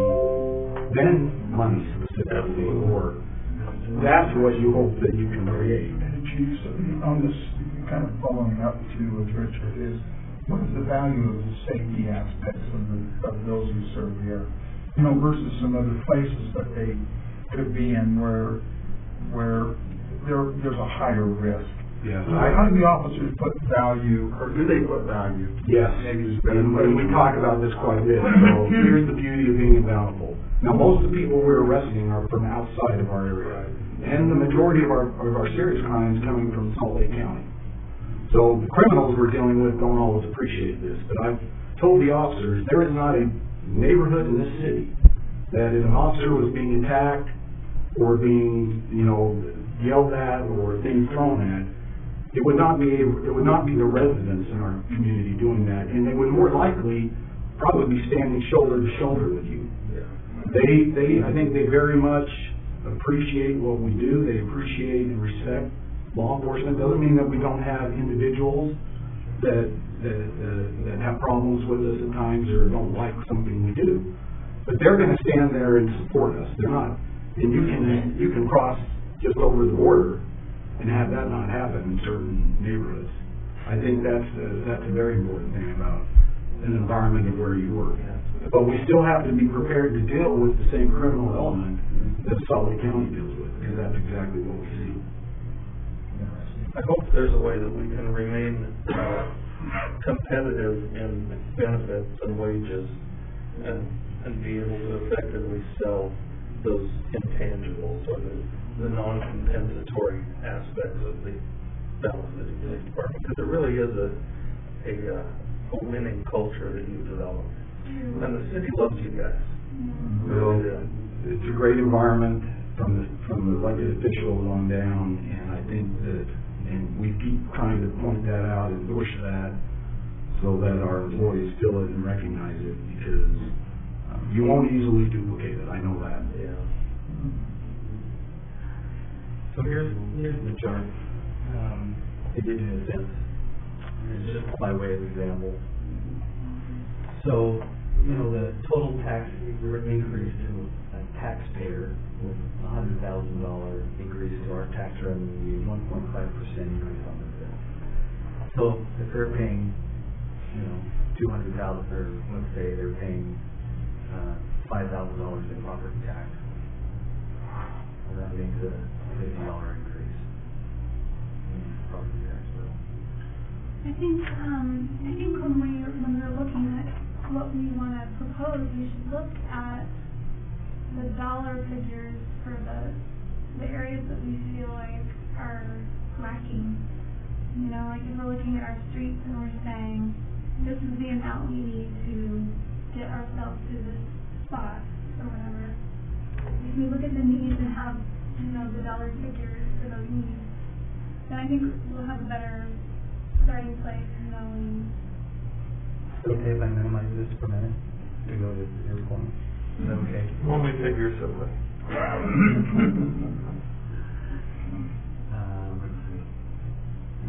than money specifically, or that's what you hope that you can create. Chiefs, on this, kind of following up to with Richard, is what is the value of the safety aspects of those who serve here, versus some other places that they could be in where there's a higher risk. Yeah. How do the officers put value, or do they put value? Yes, and we talk about this quite a bit. So here's the beauty of being Bountiful. Now, most of the people we're arresting are from outside of our area, and the majority of our serious crimes coming from Salt Lake County. So the criminals we're dealing with don't always appreciate this, but I've told the officers there is not a neighborhood in this city that if an officer was being attacked or being, yelled at or things thrown at, it would not be the residents in our community doing that, and they would more likely probably be standing shoulder to shoulder with you. I think they very much appreciate what we do. They appreciate and respect law enforcement. Doesn't mean that we don't have individuals that that have problems with us at times or don't like something we do. But they're gonna stand there and support us. They're not, and you can cross just over the border and have that not happen in certain neighborhoods. I think that's a very important thing about an environment of where you work. But we still have to be prepared to deal with the same criminal element that Salt Lake County deals with, because that's exactly what we see. I hope there's a way that we can remain competitive in benefits and wages and be able to effectively sell those intangibles or the non-compensatory aspects of the Bountiful City Police Department, because it really is a winning culture that you've developed. And the city loves you guys. Well, it's a great environment from the elected officials on down, and I think that, and we keep trying to point that out and push that so that our employees feel it and recognize it, because you won't easily duplicate it. I know that. Yeah. So here's the chart. To give you a sense, it's just by way of example. So, the total tax increase to a taxpayer with $100,000 increase to our tax revenue, 1.5% increase on this. So if they're paying, $200,000, or let's say they're paying $5,000 in property tax, well, that makes a $50 increase in property tax bill. I think when we're looking at what we want to propose, we should look at the dollar figures for the areas that we feel like are lacking. Like if we're looking at our streets and we're saying, this is the amount we need to get ourselves to this spot or whatever. If we look at the needs and have, the dollar figures for those needs, then I think we'll have a better starting place knowing. Okay, if I minimize this for a minute to go to your point. Is that okay? When we figure simply.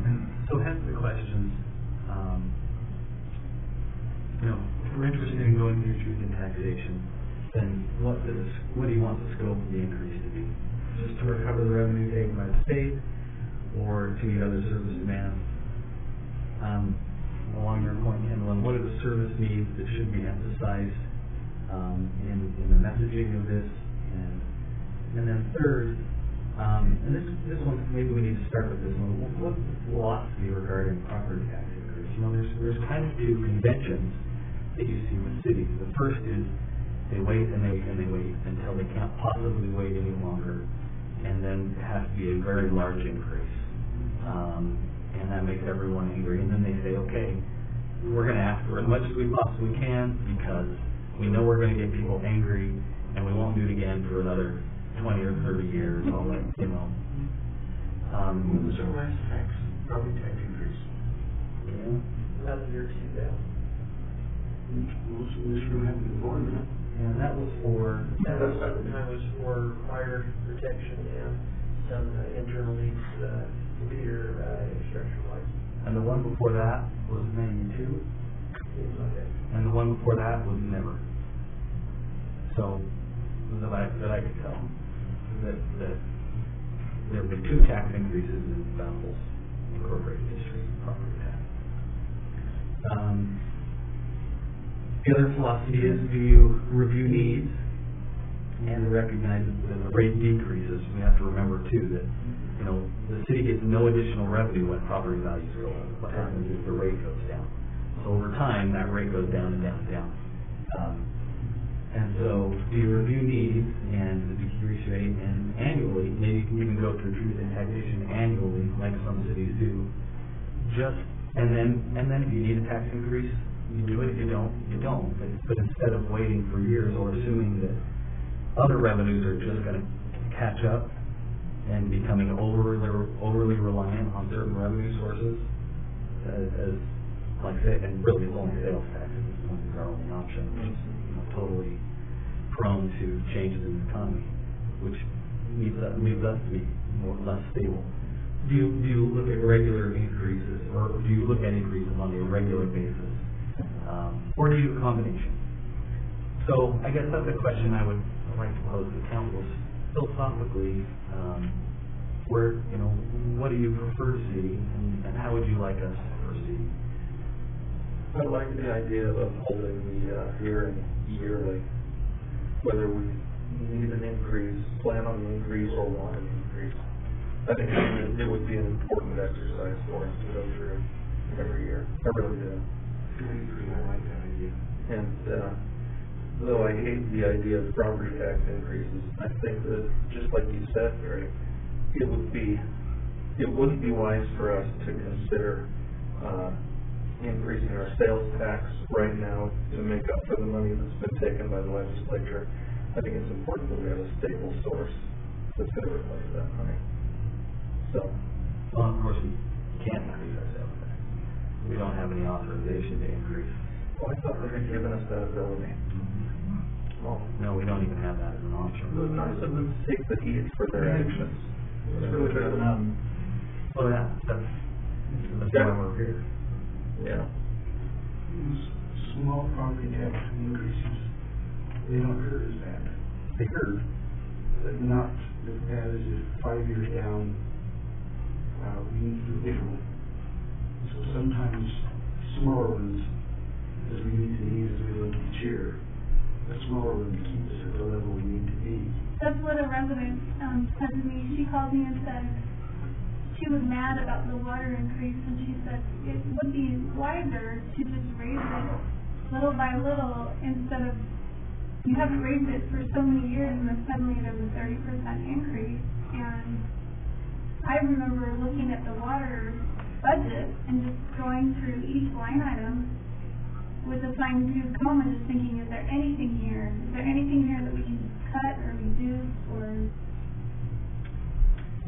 And so hence the questions, if we're interested in going through truth in taxation, then what do you want the scope of the increase to be? Just to recover the revenue taken by the state, or to meet other service demands? Along your point, Kendall, what are the service needs that should be emphasized in the messaging of this? And then third, and this one, maybe we need to start with this one. What's the philosophy regarding property tax increase? There's kind of two conventions that you see with cities. The first is they wait and they wait until they can't possibly wait any longer, and then it has to be a very large increase. And that makes everyone angry, and then they say, okay, we're going to ask for as much as we possibly can because we know we're going to get people angry, and we won't do it again for another 20 or 30 years, all that, When was our last property tax increase? About the year 2000. Most of this room haven't been born yet. And that was for... That was for fire protection and some internal needs, computer infrastructure wise. And the one before that was 92. And the one before that was never. So, that I could tell. That there have been two tax increases in Bountiful's incorporated history of property tax. The other philosophy is, do you review needs and recognize that the rate decreases? We have to remember too that the city gets no additional revenue when property values go up. What happens is the rate goes down. So over time, that rate goes down and down and down. And so, do you review needs and the decrease rate, and annually, maybe you can even go through truth and taxation annually, like some cities do. And then if you need a tax increase, you do it. If you don't, you don't. But instead of waiting for years or assuming that other revenues are just going to catch up and becoming overly reliant on certain revenue sources, as like I said, and really it's only sales tax at this point is our only option, which is totally prone to changes in the economy, which leaves us to be less stable. Do you look at regular increases, or do you look at increases on a regular basis, or do you do a combination? So I guess that's a question I would like to pose to council. Philosophically, where, what do you prefer to see, and how would you like us to proceed? I like the idea of holding the hearing yearly, whether we need an increase, plan on an increase, or want an increase. I think it would be an important exercise for us to go through every year. I really do. I like that idea. And though I hate the idea of property tax increases, I think that, just like you said, Gary, it wouldn't be wise for us to consider increasing our sales tax right now to make up for the money that's been taken by the legislature. I think it's important that we have a stable source that's going to replace that money. So, well, of course, we can't increase our sales tax. We don't have any authorization to increase. Well, I thought they had given us that ability. Well, no, we don't even have that as an option. It was nice of them to take the heat for their actions. It's really better than nothing. Oh, yeah, that's why we're here. Yeah. Small property tax increases, they don't hurt as bad. They hurt. But not as bad as if 5 years down, we need to do differently. So sometimes smaller ones, as we need to need as we look each year, a smaller one to keep us at the level we need to be. That's what a resident said to me. She called me and said she was mad about the water increase, and she said it would be wiser to just raise it little by little instead of, you haven't raised it for so many years and then suddenly there's a 30% increase. And I remember looking at the water budget and just going through each line item with a fine-tooth comb and just thinking, is there anything here? Is there anything here that we can cut or reduce or...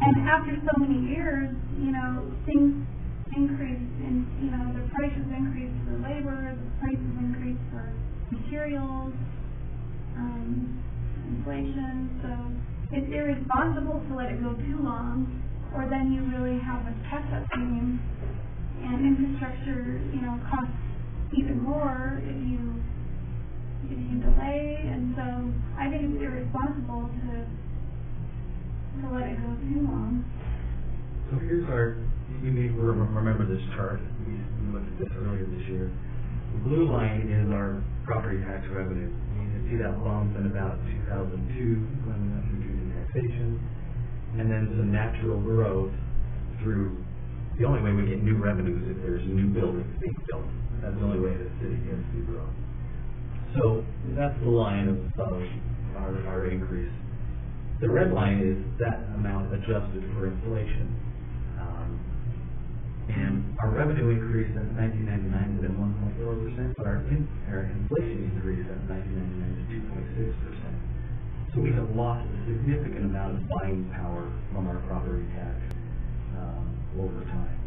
And after so many years, things increase and, the prices increase for labor, the prices increase for materials, inflation, so it's irresponsible to let it go too long, or then you really have a catch-up game, and infrastructure, costs even more if you delay, and so I think it's irresponsible to let it go too long. So here's you may remember this chart. We looked at this earlier this year. The blue line is our property tax revenue. You can see that bump in about 2002 when we went through duty taxation, and then some natural growth through. The only way we get new revenues is if there's new buildings being built. That's the only way the city gets new growth. So that's the line of our increase. The red line is that amount adjusted for inflation. And our revenue increase in 1999 has been 1.4%, but our inflation increase in 1999 is 2.6%. So we have lost a significant amount of buying power from our property tax over time.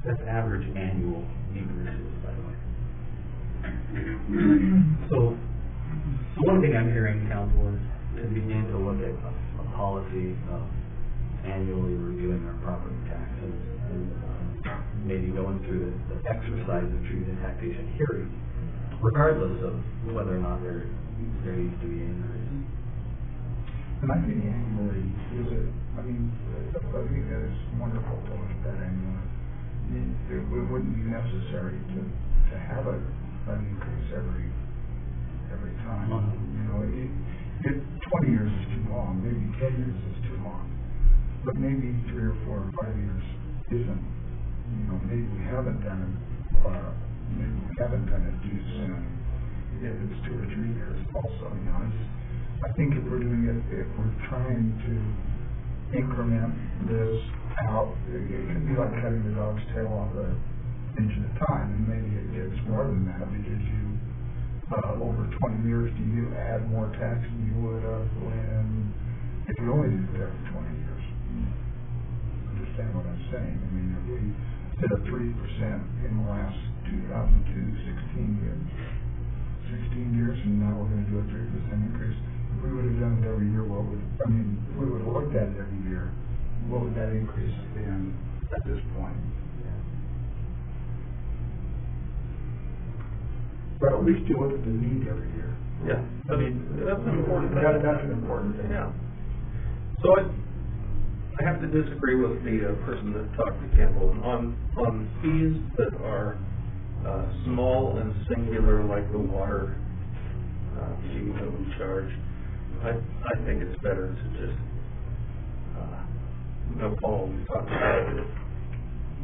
That's average annual increases, by the way. So one thing I'm hearing, council, is to begin to look at a policy of annually reviewing our property taxes and maybe going through the exercise of treating taxation hearing, regardless of whether or not there needs to be an increase. And I think annually I think that is wonderful to look at that annually. It wouldn't be necessary to have an increase every time. 20 years is too long, maybe 10 years is too long, but maybe 3 or 4 or 5 years isn't. Maybe we haven't done it. Maybe we haven't done it too soon. If it's 2 or 3 years, also. I think if we're doing it, if we're trying to increment this out, it can be like cutting the dog's tail off an inch at a time, and maybe it gets more than that because over 20 years, do you add more tax than you would have if you only did it every 20 years? Understand what I'm saying? If we did a 3% in the last 16 years, and now we're going to do a 3% increase. If we would have done it every year, if we would have looked at it every year, what would that increase have been at this point? But at least you look at the need every year. Yeah, I mean, that's an important thing. That's an important thing. Yeah. So I have to disagree with the person that talked to Campbell on fees that are small and singular, like the water fee that we charge. I think it's better to just, Paul talked about it,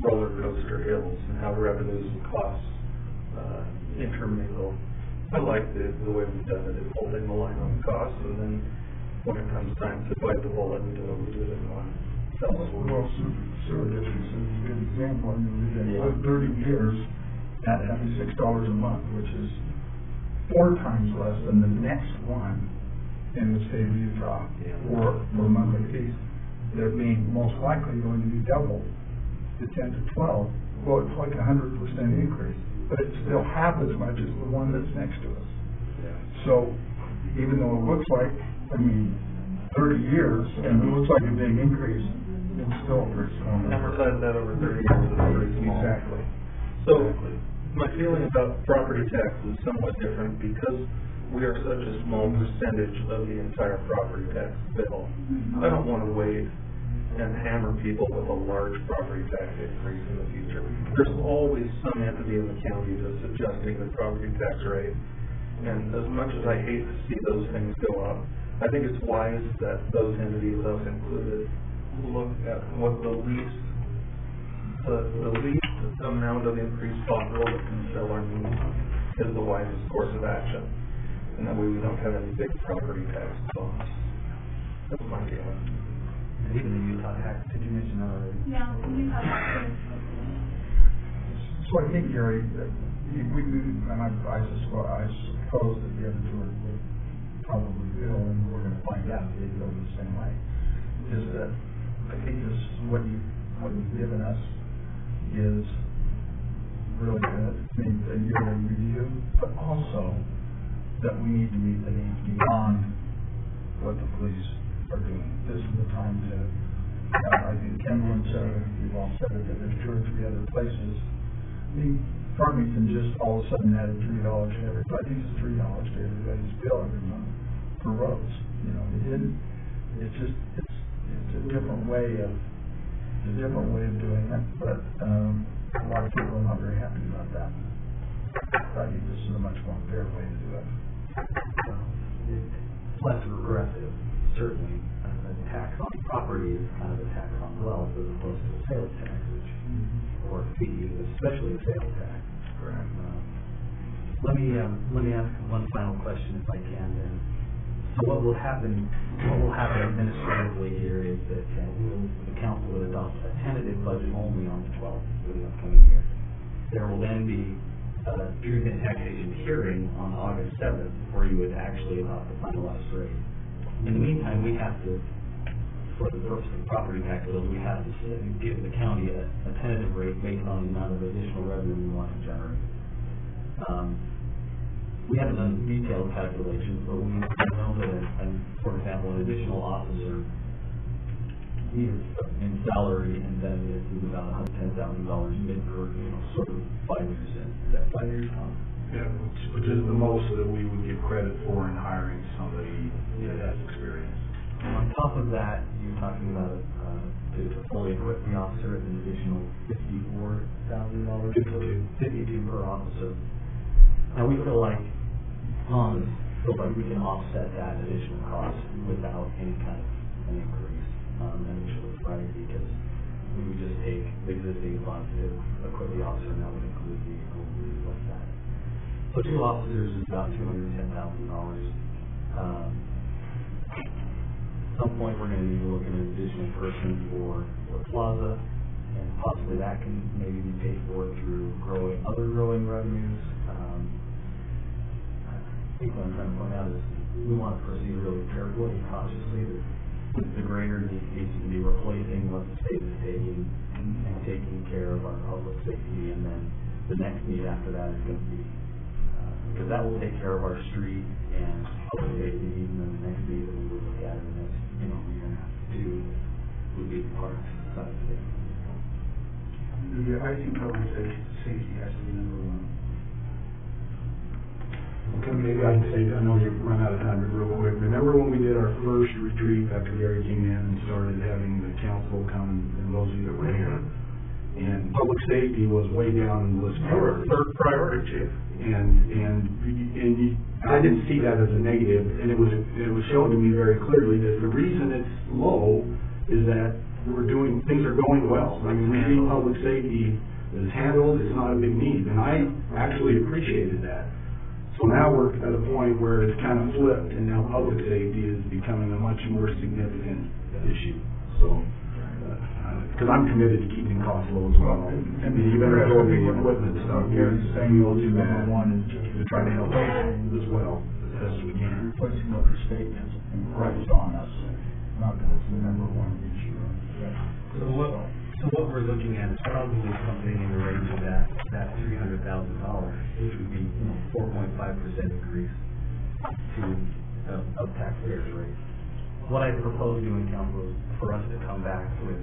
roller coaster hills and how revenues and costs intermingle. I like the way we've done it, is holding the line on costs, and then when it comes time to bite the bullet and do it in one. Well, sewer districts is a good example. I mean, we've been 30 years at $76 a month, which is 4 times less than the next one in the state of Utah for monthly fees. They're being most likely going to be doubled to 10 to 12. Well, it's like 100% increase, but it's still half as much as the one that's next to us. So even though it looks like, 30 years, and it looks like a big increase, it's still pretty small. Amortize that over 30 years is pretty small. Exactly. So my feeling about property tax is somewhat different because we are such a small percentage of the entire property tax bill. I don't want to wait and hammer people with a large property tax increase in the future. There's always some entity in the county that's adjusting the property tax rate. And as much as I hate to see those things go up, I think it's wise that those entities, us included, look at what the least amount of increase possible that can sell our needs is the wisest course of action. And that way we don't have any big property tax costs. That's my feeling. And even the Utah tax, did you mention that already? Yeah, Utah tax. So I think, Gary, that I suppose that the other two would probably feel, and we're going to find out if they feel the same way, is that I think this, what you've given us is really good. A yearly review, but also that we need to meet the needs beyond what the police are doing. This is the time to, I think Cameron said it, you've all said it, that there's 2 or 3 other places. Farmington just all of a sudden added $3 to everybody. It's $3 to everybody's bill every month for roads. It didn't. It's a different way of doing it, but a lot of people are not very happy about that. I think this is a much more fair way to do it. It's less regressive, certainly. A tax on property is kind of a tax on wealth as opposed to a sales tax, or a fee, especially a sales tax. Correct. Let me ask one final question, if I can. Then, so what will happen administratively here is that the council will adopt a tentative budget only on the 12th for the upcoming year. There will then be a truth and taxation hearing on August 7th, where you would actually adopt the finalized rate. In the meantime, we have to, for the purpose of property tax bills, we have to give the county a tentative rate based on the amount of additional revenue we want to generate. We haven't done detailed calculations, but we know that, for example, an additional officer in salary and benefits is about $110,000 mid per, sort of 5 years in. Is that 5 years now? Yeah, which is the most that we would give credit for in hiring somebody that has experience. And on top of that, you're talking about to fully equip the officer at an additional $54,000, $52 per officer. And we feel like we can offset that additional cost without any kind of an increase initially, right? Because we would just take the existing funds to equip the officer, and that would include vehicles and things like that. So 2 officers is about $210,000. At some point, we're going to need to look at an additional person for Plaza, and possibly that can maybe be paid for through other growing revenues. I think what I'm trying to point out is we want to proceed really carefully and cautiously. The greater need needs to be replacing what the state is taking and taking care of our public safety, and then the next need after that is going to be because that will take care of our street and public safety needs, and then the next need that we will look at in the next year and a half to 2 would be part of it. Yeah, I think public safety has to be number one. Okay, maybe I can say, I know you've run out of time, but real quick, remember when we did our first retreat after Gary came in and started having the council come, and those of you that were here, and public safety was way down in the list. Third priority, Chief. I didn't see that as a negative, and it was shown to me very clearly that the reason it's low is that things are going well. I mean, we see public safety is handled, it's not a big need, and I actually appreciated that. So now we're at a point where it's kind of flipped, and now public safety is becoming a much more significant issue. So, because I'm committed to keeping costs low as well. I mean, even though the equipment stuff, Gary's saying we'll do number one is to try to help as well as best we can. Replacing what your statement imposed on us, not that it's the number one issue. So what we're looking at is probably something in the range of that $300,000, which would be 4.5% increase to of taxpayers' rate. What I propose doing, council, is for us to come back with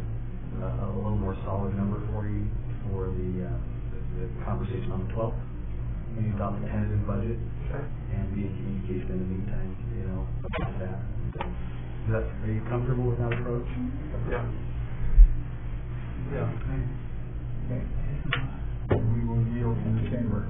a little more solid number for you for the conversation on the 12th. We adopt the tentative budget and be in communication in the meantime, about that. So, are you comfortable with that approach? Yeah. Yeah. Okay. We will yield in the chamber.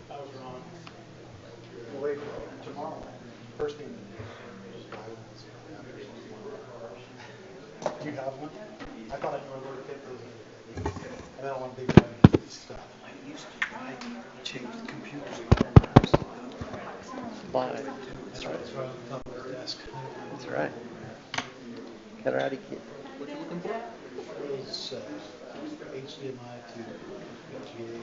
I was wrong. Well, wait, tomorrow, first thing to do, just buy one. Do you have one? I thought I knew where to get those. And then I want big stuff. I used to change the computers. Live. That's right, it's right on top of the desk. That's right. Karate Kid. What you looking for? It's HDMI to VGA.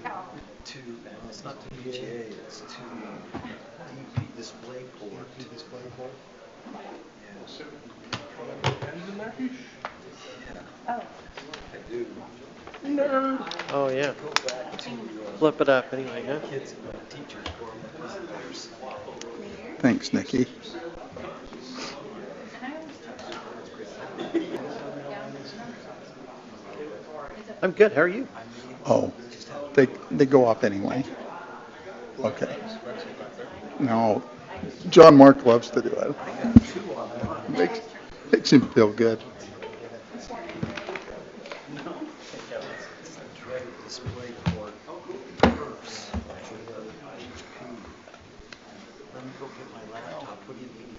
It's not to VGA, it's to DP display port. Display port. Yeah. Oh. I do. Oh, yeah. Go back to Flip it up anyway, huh? kids and teachers for visitors. Thanks, Nikki. I'm good. How are you? Oh, they go off anyway. Okay. No, John Mark loves to do it. Makes him feel good. Display port first. Let me go get my laptop. What do you need?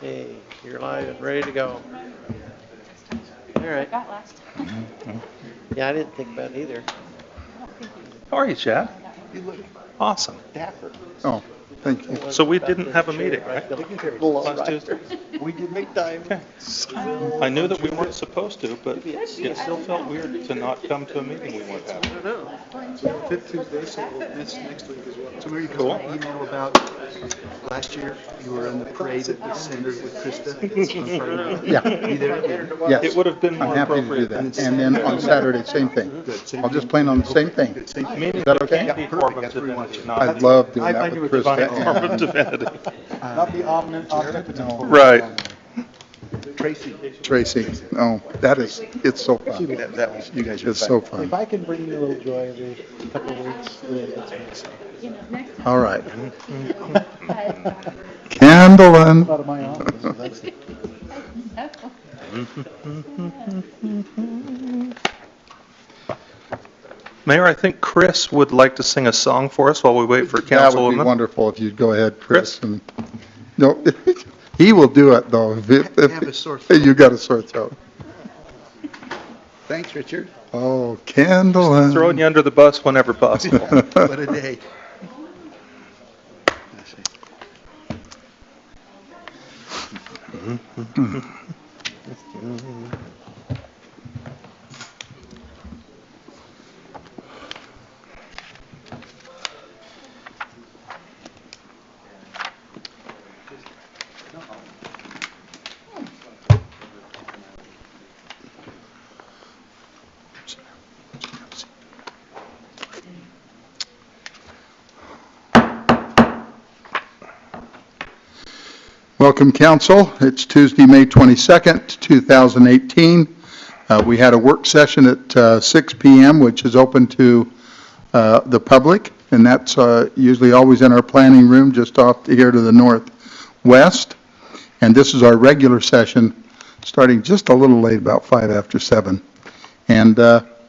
Hey, you're live and ready to go. All right. Mm-hmm. Yeah, I didn't think about it either. How are you, Chad? You look Awesome. dapper. Oh, thank you. So we didn't have a meeting, right? Last Tuesday? We did make time. Okay. I knew that we weren't supposed to, but it still felt weird to not come to a meeting we weren't having. I don't know. So fifth Tuesday, so this next week as well. So Mary, you Cool. got my email about last year, you were in the parade at the center with Krista. Yeah. Be there again. Yes. It would have been I'm more happy to do appropriate. that. And then on Saturday, same thing. Good. Same I'll just thing. plan on the same thing. Good. Same thing. Meaning Is that it okay? can't be Perfect. form of That's where we want divinity, you. not I love doing I that knew with it was divine Krista. form of and- divinity. Not the omnipotent. Right. Tracy. Tracy. Oh, it's so fun. That was, you guys are It's so fun. If fun. I can bring you a little joy every couple of weeks, then it's amazing. All right. Candlin. Out of my office, so that's it. Mayor, I think Chris would like to sing a song for us while we wait for That would be Councilwoman. wonderful if you'd go ahead, Chris. Chris? And no, he will do it though. I have a sore throat. You got a sore throat. Thanks, Richard. Oh, Candlin. Throwing you under the bus whenever possible. What a day. Welcome, council. It's Tuesday, May 22nd, 2018. We had a work session at 6 p.m., which is open to the public, and that's usually always in our planning room just off here to the northwest. And this is our regular session, starting just a little late, about 5 after 7. And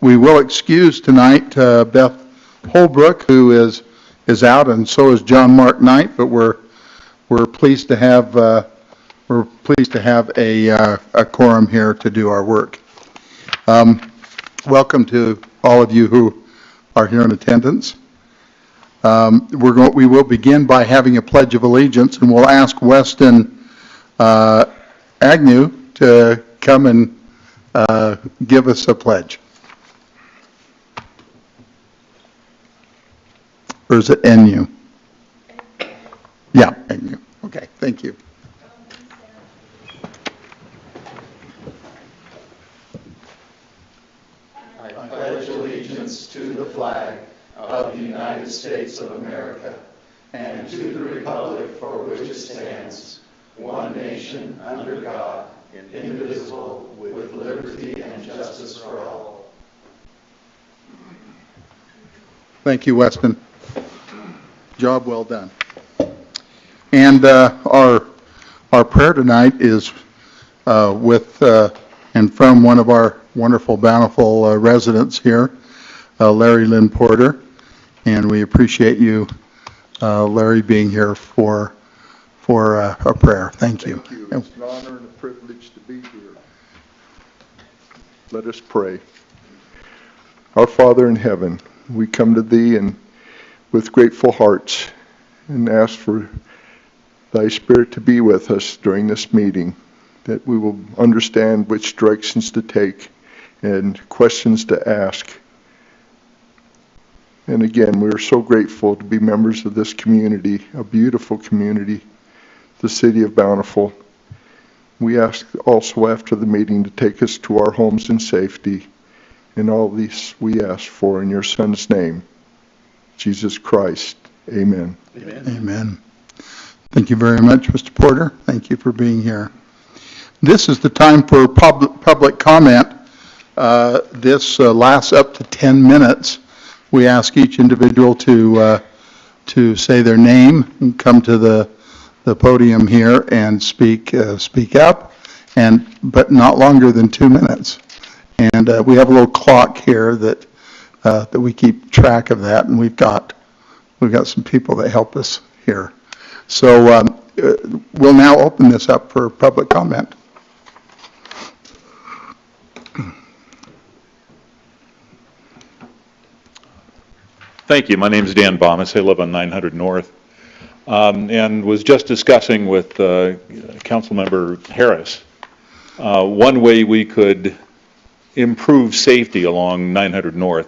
we will excuse tonight Beth Holbrook, who is out, and so is John Mark Knight, but we're pleased to have a quorum here to do our work. Welcome to all of you who are here in attendance. We will begin by having a pledge of allegiance, and we'll ask Weston Agnew to come and give us a pledge. Or is it NU? Yeah, NU. Okay, thank you. I pledge allegiance to the flag of the United States of America and to the republic for which it stands, one nation, under God, indivisible, with liberty and justice for all. Thank you, Weston. Job well done. And our prayer tonight is with and from one of our wonderful Bountiful residents here, Larry Lynn Porter. And we appreciate you, Larry, being here for a prayer. Thank you. Thank you. It's an honor and a privilege to be here. Let us pray. Our Father in heaven, we come to Thee and with grateful hearts and ask for Thy Spirit to be with us during this meeting, that we will understand which directions to take and questions to ask. And again, we are so grateful to be members of this community, a beautiful community, the city of Bountiful. We ask also after the meeting to take us to our homes in safety. And all these we ask for in your Son's name, Jesus Christ. Amen. Amen. Amen. Thank you very much, Mr. Porter. Thank you for being here. This is the time for public comment. This lasts up to 10 minutes. We ask each individual to say their name and come to the podium here and speak up, but not longer than 2 minutes. And we have a little clock here that we keep track of that, and we've got some people that help us here. So we'll now open this up for public comment. Thank you. My name is Dan Bomas. I live on 900 North. And was just discussing with Councilmember Harris one way we could improve safety along 900 North.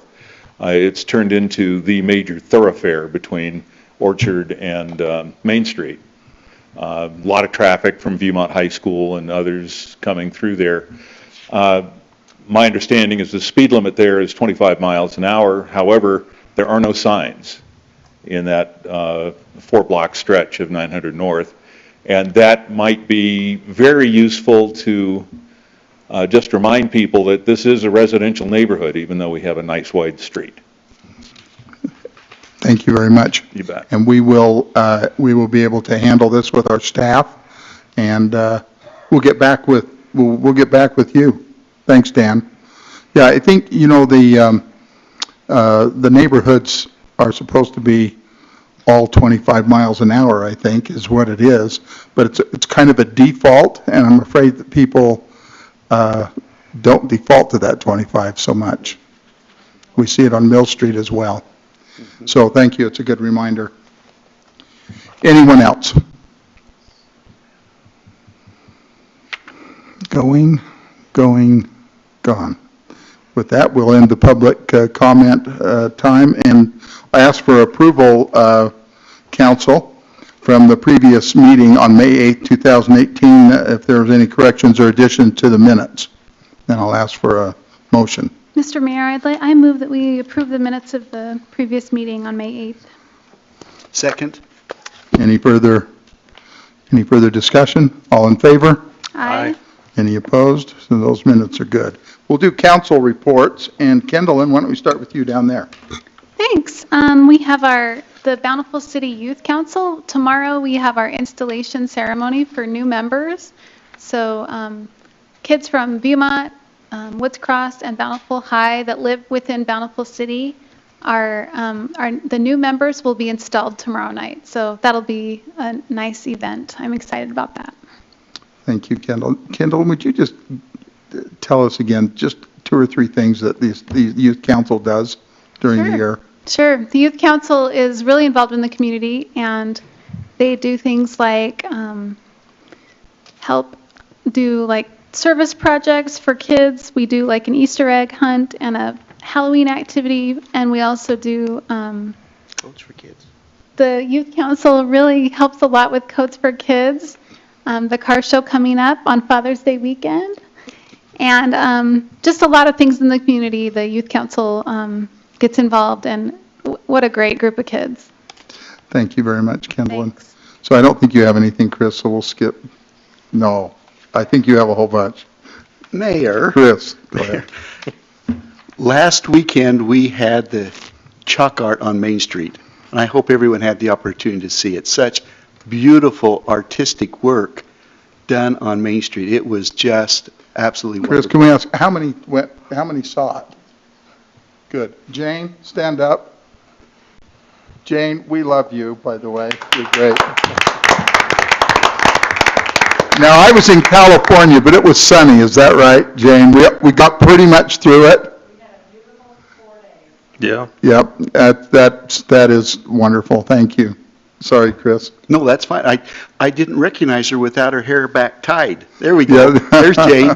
It's turned into the major thoroughfare between Orchard and Main Street. A lot of traffic from Viewmont High School and others coming through there. My understanding is the speed limit there is 25 miles an hour. However, there are no signs in that 4-block stretch of 900 North, and that might be very useful to just remind people that this is a residential neighborhood, even though we have a nice wide street. Thank you very much. You bet. And we will be able to handle this with our staff, and we'll get back with you. Thanks, Dan. Yeah, I think the neighborhoods are supposed to be all 25 miles an hour, I think, is what it is. But it's kind of a default, and I'm afraid that people don't default to that 25 so much. We see it on Mill Street as well. So thank you. It's a good reminder. Anyone else? Going, gone. With that, we'll end the public comment time, and I ask for approval, Council, from the previous meeting on May 8, 2018, if there's any corrections or additions to the minutes. Then I'll ask for a motion. Mr. Mayor, I move that we approve the minutes of the previous meeting on May 8th. Second. Any further discussion? All in favor? Aye. Any opposed? So those minutes are good. We'll do council reports, and Kendall, why don't we start with you down there? Thanks. We have the Bountiful City Youth Council. Tomorrow we have our installation ceremony for new members. So kids from Viewmont, Woods Cross, and Bountiful High that live within Bountiful City the new members will be installed tomorrow night. So that'll be a nice event. I'm excited about that. Thank you, Kendall. Kendall, would you just tell us again just 2 or 3 things that the Youth Council does during the year? Sure. The Youth Council is really involved in the community, and they do things like help do like service projects for kids. We do like an Easter egg hunt and a Halloween activity, and we also do Coats for Kids. The Youth Council really helps a lot with Coats for Kids, the car show coming up on Father's Day weekend, and just a lot of things in the community. The Youth Council gets involved, and what a great group of kids. Thank you very much, Kendall. Thanks. So I don't think you have anything, Chris, so we'll skip. No, I think you have a whole bunch. Mayor. Chris, go ahead. Last weekend we had the chalk art on Main Street, and I hope everyone had the opportunity to see it. Such beautiful artistic work done on Main Street. It was just absolutely Chris, wonderful. can we ask how many saw it? Good. Jane, stand up. Jane, we love you, by the way. You're great. Now, I was in California, but it was sunny. Is that right, Jane? We got pretty much through it. We had a beautiful 4 days. Yeah. Yep. That is wonderful. Thank you. Sorry, Chris. No, that's fine. I didn't recognize her without her hair back tied. There we go. Yeah. There's Jane.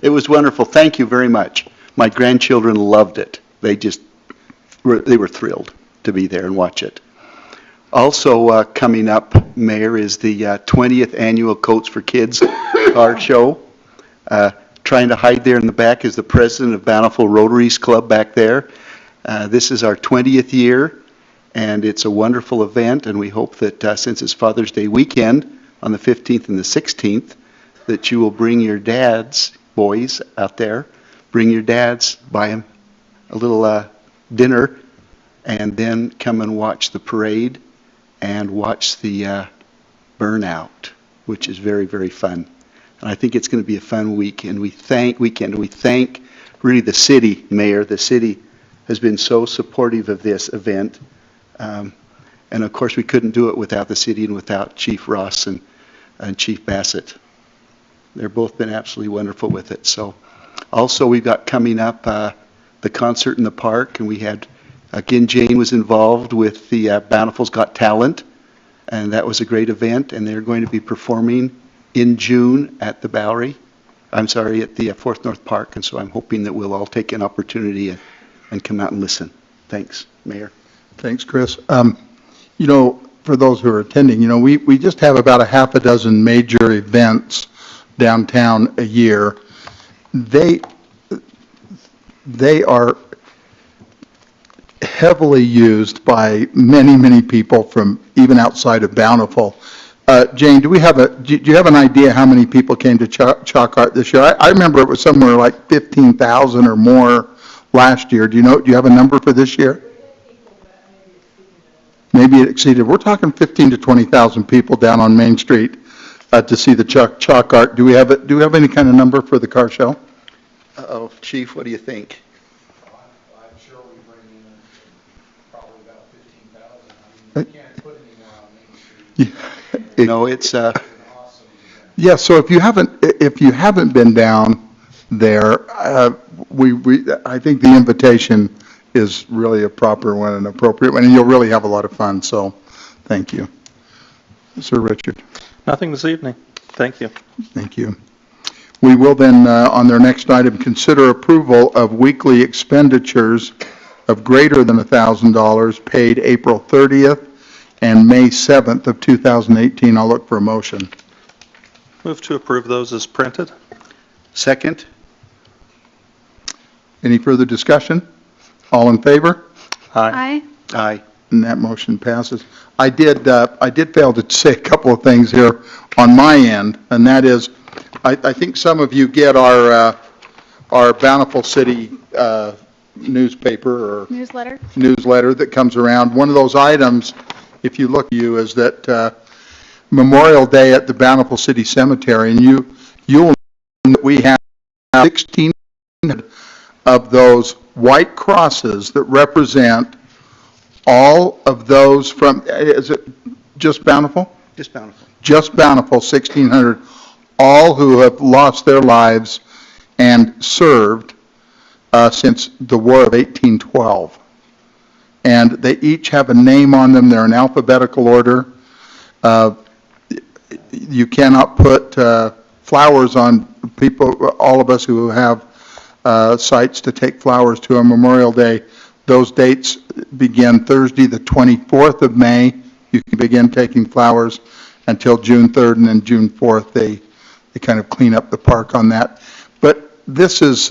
It was wonderful. Thank you very much. My grandchildren loved it. They were thrilled to be there and watch it. Also coming up, Mayor, is the 20th annual Coats for Kids car show. Trying to hide there in the back is the president of Bountiful Rotaries Club back there. This is our 20th year, and it's a wonderful event, and we hope that since it's Father's Day weekend on the 15th and the 16th, that you will bring your dads, boys out there, bring your dads, buy them a little dinner, and then come and watch the parade and watch the burnout, which is very, very fun. And I think it's going to be a fun week, and we thank really the city, Mayor. The city has been so supportive of this event. And of course, we couldn't do it without the city and without Chief Ross and Chief Bassett. They've both been absolutely wonderful with it. So also we've got coming up the concert in the park, and we had Again, Jane was involved with the Bountiful's Got Talent, and that was a great event, and they're going to be performing in June at the Bowery. I'm sorry, at the Fourth North Park, and so I'm hoping that we'll all take an opportunity and come out and listen. Thanks, Mayor. Thanks, Chris. You know, for those who are attending, you know, we just have about a half a dozen major events downtown a year. They are heavily used by many, many people from even outside of Bountiful. Jane, do you have an idea how many people came to Chalk Art this year? I remember it was somewhere like 15,000 or more last year. Do you have a number for this year? Maybe it exceeded. We're talking 15 to 20,000 people down on Main Street to see the Chalk Art. Do we have any kind of number for the car show? Uh-oh, Chief, what do you think? I'm sure we bring in probably about 15,000. I mean, you can't put any more on Main Street. No, it's yeah. So if you haven't been down there, I think the invitation is really a proper one, an appropriate one, and you'll really have a lot of fun. So, thank you, Sir Richard. Nothing this evening. Thank you. Thank you. We will then, on their next item, consider approval of weekly expenditures of greater than $1,000 paid April 30th and May 7th of 2018. I'll look for a motion. Move to approve those as printed. second. Any further discussion? All in favor? Aye. Aye. And that motion passes. I did fail to say a couple of things here on my end, and that is, I think some of you get our Bountiful City newspaper or newsletter that comes around. One of those items, if you look, is that Memorial Day at the Bountiful City Cemetery, and you'll know that we have 16 of those white crosses that represent all of those from, is it just Bountiful? Just Bountiful. Just Bountiful, 1,600, all who have lost their lives and served since the War of 1812. And they each have a name on them. They're in alphabetical order. You cannot put flowers on people, all of us who have sites to take flowers to on Memorial Day. Those dates begin Thursday, the 24th of May. You can begin taking flowers until June 3rd, and then June 4th, they kind of clean up the park on that. But this is,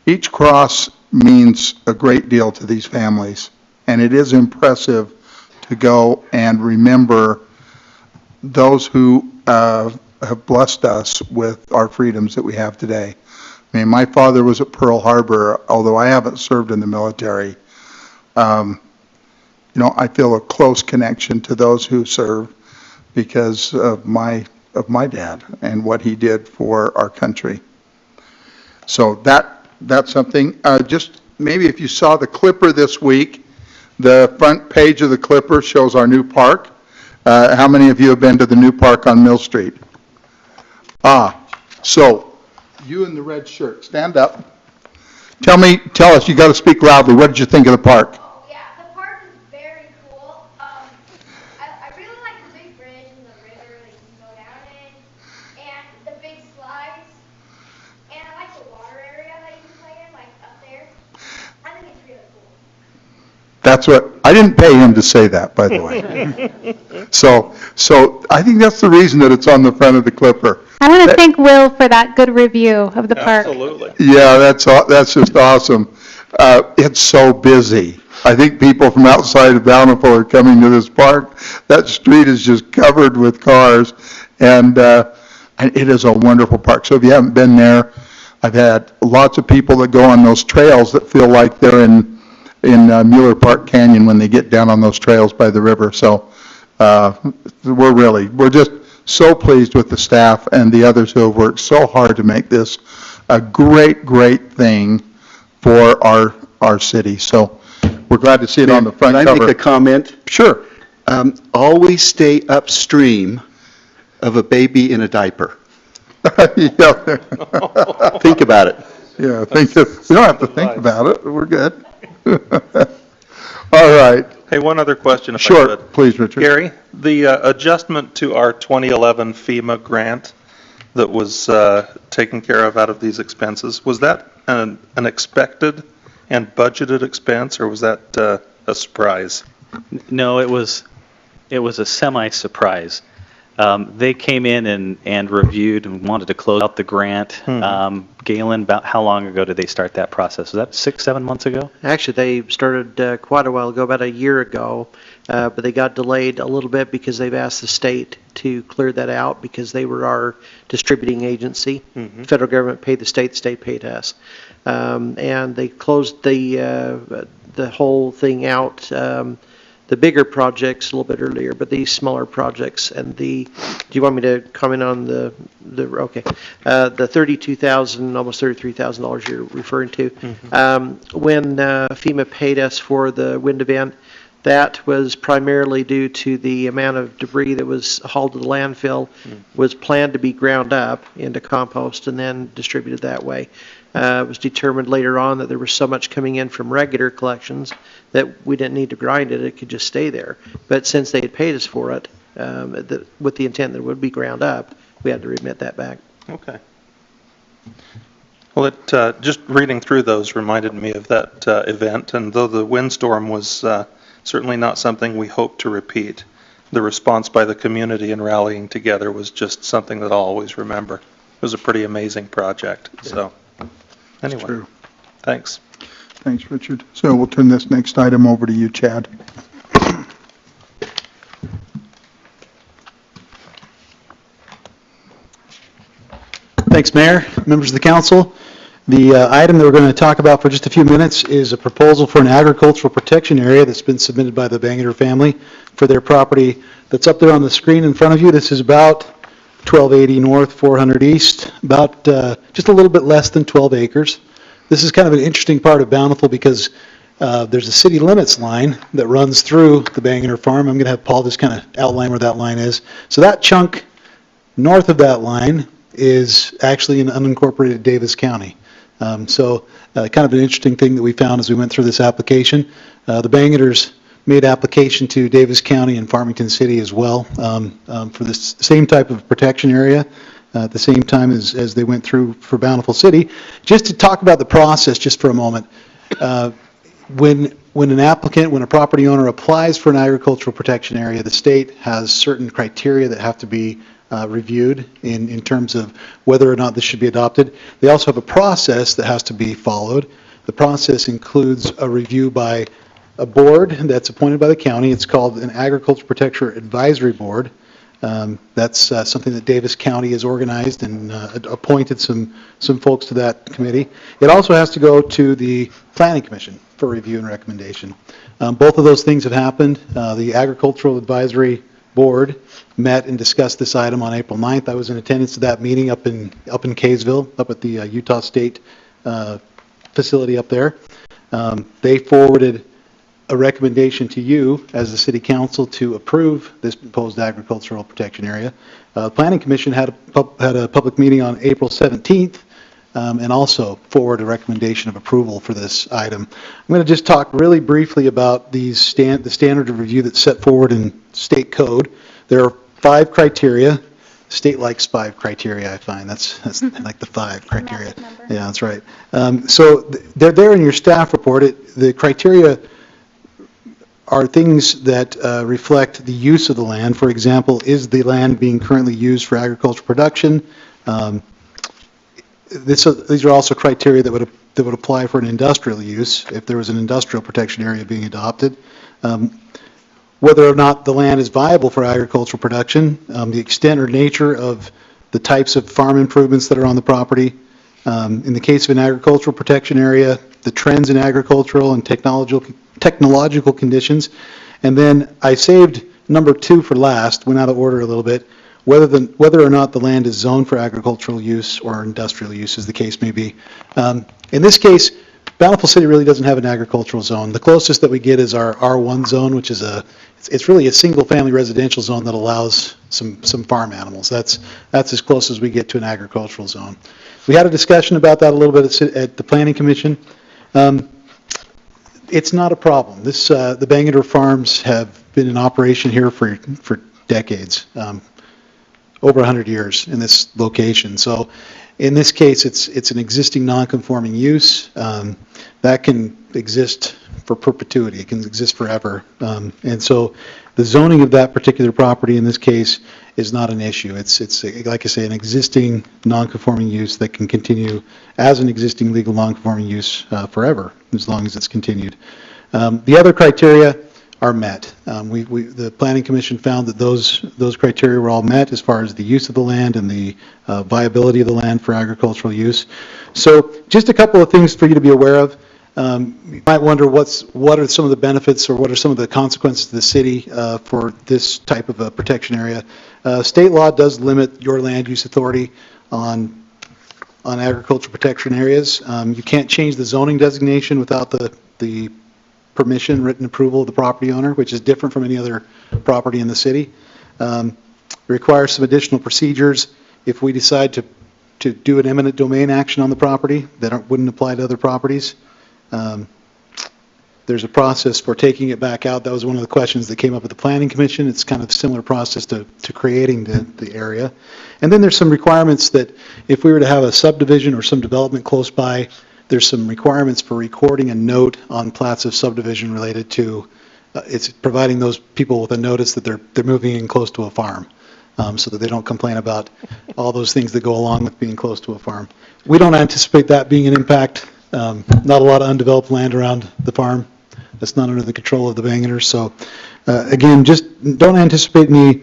each cross means a great deal to these families, and it is impressive to go and remember those who have blessed us with our freedoms that we have today. I mean, my father was at Pearl Harbor, although I haven't served in the military. You know, I feel a close connection to those who serve because of my dad and what he did for our country. So that's something. Just maybe if you saw the Clipper this week, the front page of the Clipper shows our new park. How many of you have been to the new park on Mill Street? So you in the red shirt, stand up. Tell us, you got to speak loudly. What did you think of the park? Oh, yeah, the park is very cool. I really like the big bridge and the river that you can go down in, and the big slides. And I like the water area that you can play in, like up there. I think it's really cool. That's what, I didn't pay him to say that, by the way. So I think that's the reason that it's on the front of the Clipper. I want to thank Will for that good review of the park. Absolutely. Yeah, that's just awesome. It's so busy. I think people from outside of Bountiful are coming to this park. That street is just covered with cars, and it is a wonderful park. So if you haven't been there, I've had lots of people that go on those trails that feel like they're in Mueller Park Canyon when they get down on those trails by the river. So we're just so pleased with the staff and the others who have worked so hard to make this a great, great thing for our city. So we're glad to see it on the front cover. Can I make a comment? Sure. Always stay upstream of a baby in a diaper. Yeah. Think about it. Yeah, we don't have to think about it. We're good. All right. Hey, one other question if I Sure, could. please, Richard. Gary, the adjustment to our 2011 FEMA grant that was taken care of out of these expenses, was that an expected and budgeted expense, or was that a surprise? No, it was a semi-surprise. They came in and reviewed and wanted to close out the grant. Galen, about how long ago did they start that process? Was that 6-7 months ago? Actually, they started quite a while ago, about a year ago, but they got delayed a little bit because they've asked the state to clear that out because they were our distributing agency. Federal government paid the state paid us. And they closed the whole thing out. The bigger projects a little bit earlier, but these smaller projects and do you want me to comment on the $32,000, almost $33,000 you're referring to? When FEMA paid us for the wind event, that was primarily due to the amount of debris that was hauled to the landfill, was planned to be ground up into compost and then distributed that way. It was determined later on that there was so much coming in from regular collections that we didn't need to grind it, it could just stay there. But since they had paid us for it, with the intent that it would be ground up, we had to remit that back. Okay. Well, just reading through those reminded me of that event, and though the windstorm was certainly not something we hope to repeat, the response by the community in rallying together was just something that I'll always remember. It was a pretty amazing project. So, anyway, thanks. Thanks, Richard. So we'll turn this next item over to you, Chad. Thanks, Mayor, members of the council. The item that we're going to talk about for just a few minutes is a proposal for an agricultural protection area that's been submitted by the Bangeter family for their property that's up there on the screen in front of you. This is about 1280 north, 400 east, about just a little bit less than 12 acres. This is kind of an interesting part of Bountiful because there's a city limits line that runs through the Bangeter farm. I'm going to have Paul just kind of outline where that line is. So that chunk north of that line is actually in unincorporated Davis County. Kind of an interesting thing that we found as we went through this application. The Bangeters made application to Davis County and Farmington City as well for this same type of protection area at the same time as they went through for Bountiful City. Just to talk about the process just for a moment, when a property owner applies for an agricultural protection area, the state has certain criteria that have to be reviewed in terms of whether or not this should be adopted. They also have a process that has to be followed. The process includes a review by a board that's appointed by the county. It's called an Agriculture Protection Advisory Board. That's something that Davis County has organized and appointed some folks to that committee. It also has to go to the Planning Commission for review and recommendation. Both of those things have happened. The Agricultural Advisory Board met and discussed this item on April 9th. I was in attendance to that meeting up in Kaysville, up at the Utah State facility up there. They forwarded a recommendation to you as the City Council to approve this proposed agricultural protection area. The Planning Commission had a public meeting on April 17th and also forward a recommendation of approval for this item. I'm going to just talk really briefly about the standard of review that's set forward in state code. There are 5 criteria. State likes 5 criteria, I find. That's like the 5 criteria. Yeah, that's right. So they're there in your staff report. The criteria are things that reflect the use of the land. For example, is the land being currently used for agricultural production? These are also criteria that would apply for an industrial use if there was an industrial protection area being adopted. Whether or not the land is viable for agricultural production, the extent or nature of the types of farm improvements that are on the property. In the case of an agricultural protection area, the trends in agricultural and technological conditions. And then I saved number 2 for last, went out of order a little bit, whether or not the land is zoned for agricultural use or industrial use, as the case may be. In this case, Bountiful City really doesn't have an agricultural zone. The closest that we get is our R1 zone, which is it's really a single-family residential zone that allows some farm animals. That's as close as we get to an agricultural zone. We had a discussion about that a little bit at the Planning Commission. It's not a problem. This, the Bangerter farms have been in operation here for decades, over 100 years in this location. So in this case, it's an existing non-conforming use that can exist for perpetuity. It can exist forever. And so the zoning of that particular property in this case is not an issue. It's like I say, an existing non-conforming use that can continue as an existing legal non-conforming use forever, as long as it's continued. The other criteria are met. The Planning Commission found that those criteria were all met as far as the use of the land and the viability of the land for agricultural use. So just a couple of things for you to be aware of. You might wonder what are some of the benefits or what are some of the consequences to the city for this type of a protection area. State law does limit your land use authority on agricultural protection areas. You can't change the zoning designation without the permission, written approval of the property owner, which is different from any other property in the city. It requires some additional procedures. If we decide to do an eminent domain action on the property that wouldn't apply to other properties, there's a process for taking it back out. That was one of the questions that came up at the Planning Commission. It's kind of a similar process to creating the area. And then there's some requirements that if we were to have a subdivision or some development close by, there's some requirements for recording a note on plats of subdivision related to it's providing those people with a notice that they're moving in close to a farm, so that they don't complain about all those things that go along with being close to a farm. We don't anticipate that being an impact. Not a lot of undeveloped land around the farm. That's not under the control of the Bangerters. So again, just don't anticipate any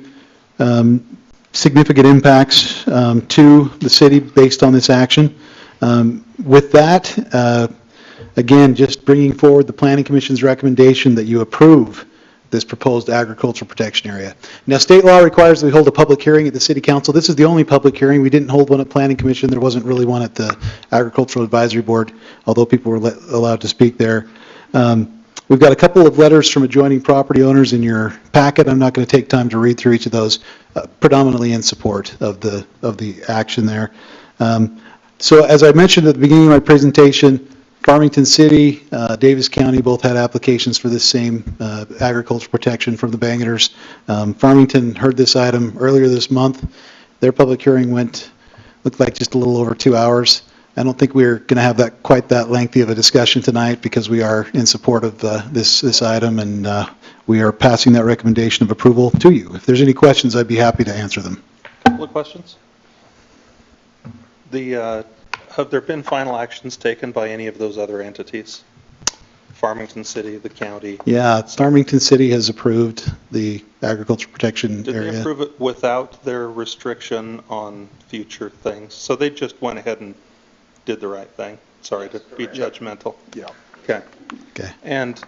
significant impacts to the city based on this action. With that, again, just bringing forward the Planning Commission's recommendation that you approve this proposed agricultural protection area. Now, state law requires that we hold a public hearing at the City Council. This is the only public hearing. We didn't hold one at Planning Commission. There wasn't really one at the Agricultural Advisory Board, although people were allowed to speak there. We've got a couple of letters from adjoining property owners in your packet. I'm not going to take time to read through each of those, predominantly in support of the action there. So as I mentioned at the beginning of my presentation, Farmington City, Davis County both had applications for this same agricultural protection from the Bangerters. Farmington heard this item earlier this month. Their public hearing looked like just a little over 2 hours. I don't think we're going to have quite that lengthy of a discussion tonight because we are in support of this item, and we are passing that recommendation of approval to you. If there's any questions, I'd be happy to answer them. A couple of questions. Have there been final actions taken by any of those other entities? Farmington City, the county? Yeah, Farmington City has approved the agricultural protection area. Did they approve it without their restriction on future things? So they just went ahead and did the right thing? Sorry to be judgmental. Yeah. Okay. Okay. And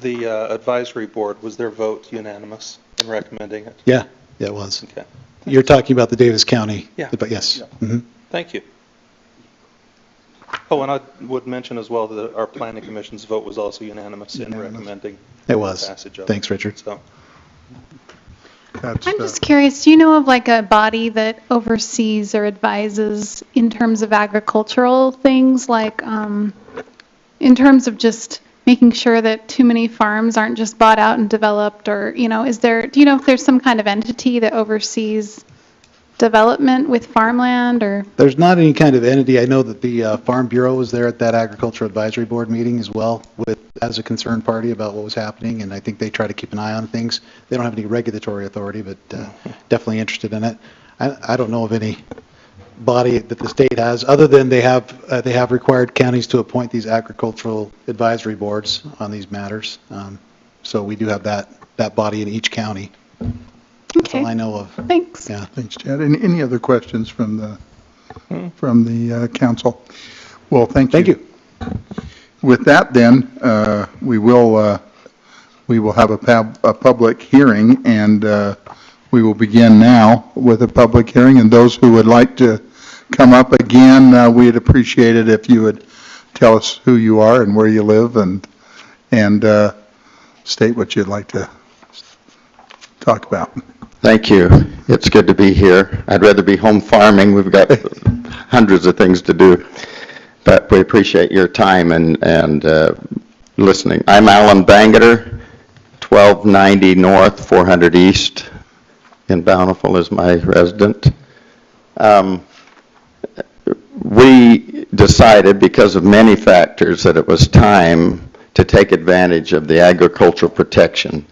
the advisory board, was their vote unanimous in recommending it? Yeah, it was. Okay. You're talking about the Davis County? Yeah. But yes. Yeah. Mm-hmm. Thank you. Oh, and I would mention as well that our Planning Commission's vote was also unanimous in recommending it was. Passage of Thanks, Richard. So. I'm just curious, do you know of like a body that oversees or advises in terms of agricultural things, like in terms of just making sure that too many farms aren't just bought out and developed, or, do you know if there's some kind of entity that oversees development with farmland, or? There's not any kind of entity. I know that the Farm Bureau was there at that Agricultural Advisory Board meeting as well, as a concerned party about what was happening, and I think they try to keep an eye on things. They don't have any regulatory authority, but definitely interested in it. I don't know of any body that the state has, other than they have required counties to appoint these agricultural advisory boards on these matters. So we do have that body in each county. That's all I know of. Thanks. Yeah. Thanks, Chad. Any other questions from the council? Well, thank you. Thank you. With that, then, we will have a public hearing, and we will begin now with a public hearing. And those who would like to come up again, we'd appreciate it if you would tell us who you are and where you live, and state what you'd like to talk about. Thank you. It's good to be here. I'd rather be home farming. We've got hundreds of things to do. But we appreciate your time and listening. I'm Alan Bangeter, 1290 North, 400 East in Bountiful is my resident. We decided, because of many factors, that it was time to take advantage of the agricultural protection.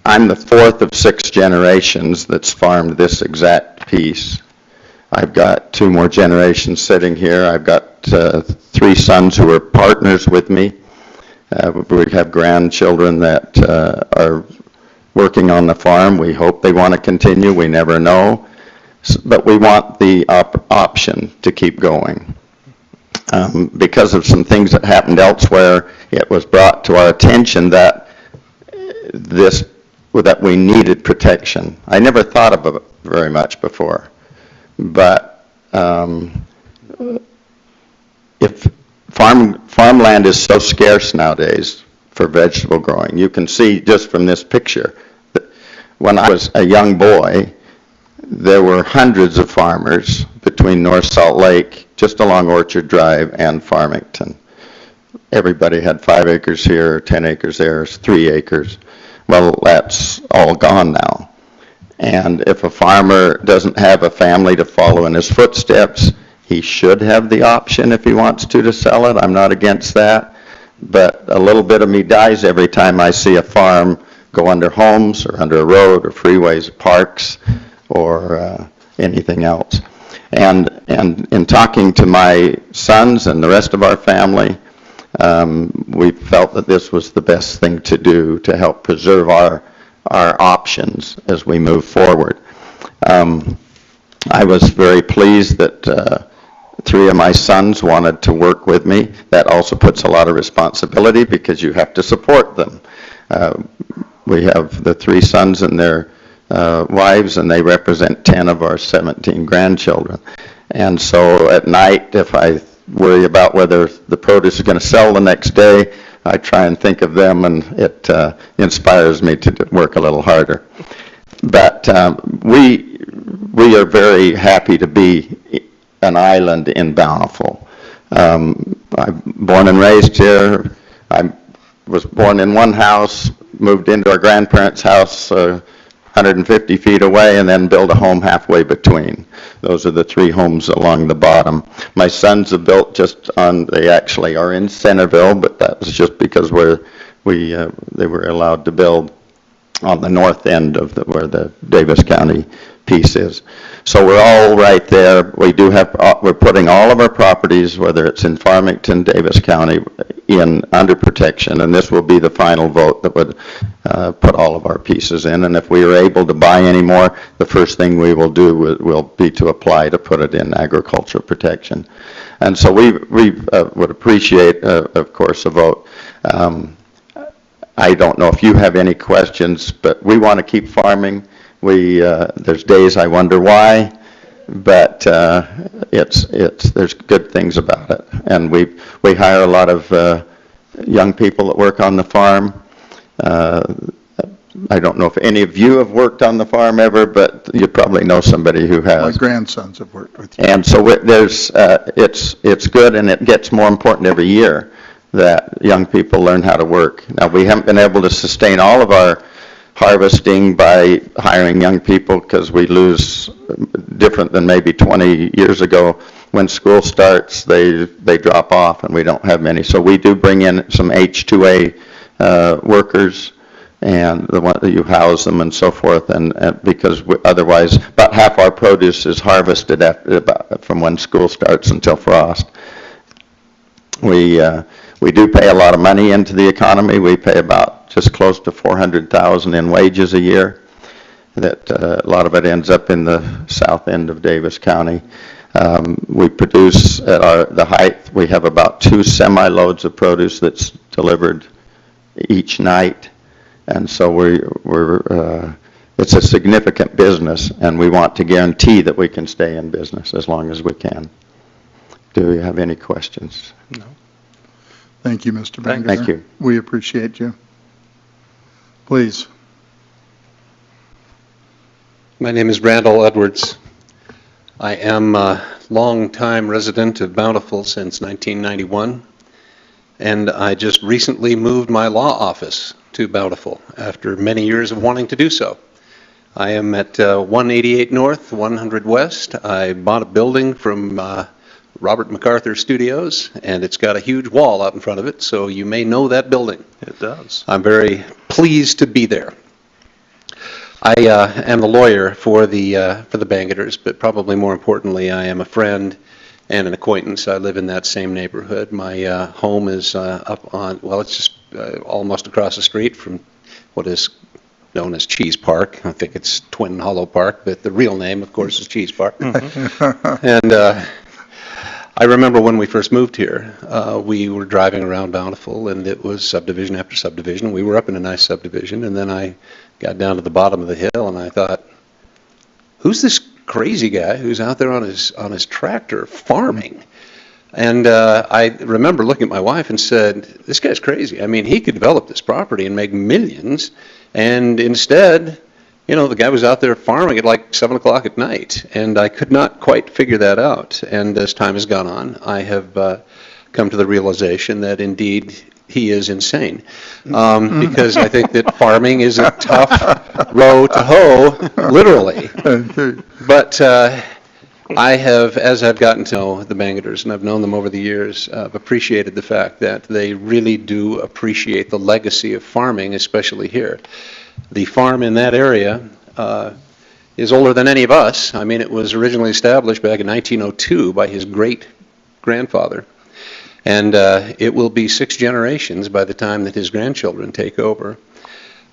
I'm the fourth of 6 generations that's farmed this exact piece. I've got 2 more generations sitting here. I've got 3 sons who are partners with me. We have grandchildren that are working on the farm. We hope they want to continue. We never know. But we want the option to keep going. Because of some things that happened elsewhere, it was brought to our attention that that we needed protection. I never thought of it very much before. But if farmland is so scarce nowadays for vegetable growing, you can see just from this picture that when I was a young boy, there were hundreds of farmers between North Salt Lake, just along Orchard Drive, and Farmington. Everybody had 5 acres here, 10 acres there, 3 acres. Well, that's all gone now. And if a farmer doesn't have a family to follow in his footsteps, he should have the option, if he wants to sell it. I'm not against that. But a little bit of me dies every time I see a farm go under homes or under a road or freeways, parks, or anything else. And in talking to my sons and the rest of our family, we felt that this was the best thing to do to help preserve our options as we move forward. I was very pleased that 3 of my sons wanted to work with me. That also puts a lot of responsibility because you have to support them. We have the 3 sons and their wives, and they represent 10 of our 17 grandchildren. And so at night, if I worry about whether the produce is going to sell the next day, I try and think of them, and it inspires me to work a little harder. But we are very happy to be an island in Bountiful. I'm born and raised here. I was born in one house, moved into our grandparents' house 150 feet away, and then built a home halfway between. Those are the 3 homes along the bottom. My sons have built they actually are in Centerville, but that was just because they were allowed to build on the north end of where the Davis County piece is. So we're all right there. We're putting all of our properties, whether it's in Farmington, Davis County, under protection, and this will be the final vote that would put all of our pieces in. And if we are able to buy any more, the first thing we will do will be to apply to put it in agricultural protection. And so we would appreciate, of course, a vote. I don't know if you have any questions, but we want to keep farming. There's days I wonder why, but there's good things about it. And we hire a lot of young people that work on the farm. I don't know if any of you have worked on the farm ever, but you probably know somebody who has. My grandsons have worked with you. And so it's good, and it gets more important every year that young people learn how to work. Now, we haven't been able to sustain all of our harvesting by hiring young people because we lose, different than maybe 20 years ago. When school starts, they drop off, and we don't have many. So we do bring in some H-2A workers, and you house them and so forth, and because otherwise about half our produce is harvested from when school starts until frost. We do pay a lot of money into the economy. We pay about just close to $400,000 in wages a year. That a lot of it ends up in the south end of Davis County. We produce at the height. We have about 2 semi-loads of produce that's delivered each night, and so it's a significant business, and we want to guarantee that we can stay in business as long as we can. Do you have any questions? No. Thank you, Mr. Bangeter. Thank you. We appreciate you. Please. My name is Randall Edwards. I am a longtime resident of Bountiful since 1991, and I just recently moved my law office to Bountiful after many years of wanting to do so. I am at 188 North, 100 West. I bought a building from Robert MacArthur Studios, and it's got a huge wall out in front of it, so you may know that building. It does. I'm very pleased to be there. I am the lawyer for the Bangeters, but probably more importantly, I am a friend and an acquaintance. I live in that same neighborhood. My home is up on, well, it's just almost across the street from what is known as Cheese Park. I think it's Twin Hollow Park, but the real name, of course, is Cheese Park. And I remember when we first moved here, we were driving around Bountiful, and it was subdivision after subdivision. We were up in a nice subdivision, and then I got down to the bottom of the hill, and I thought, who's this crazy guy who's out there on his tractor farming? And I remember looking at my wife and said, this guy's crazy. I mean, he could develop this property and make millions, and instead, you know, the guy was out there farming at like 7 o'clock at night, and I could not quite figure that out. And as time has gone on, I have come to the realization that indeed he is insane, because I think that farming is a tough row to hoe, literally. But I have, as I've gotten to know the Bangeters, and I've known them over the years, I've appreciated the fact that they really do appreciate the legacy of farming, especially here. The farm in that area is older than any of us. I mean, it was originally established back in 1902 by his great-grandfather. And it will be 6 generations by the time that his grandchildren take over.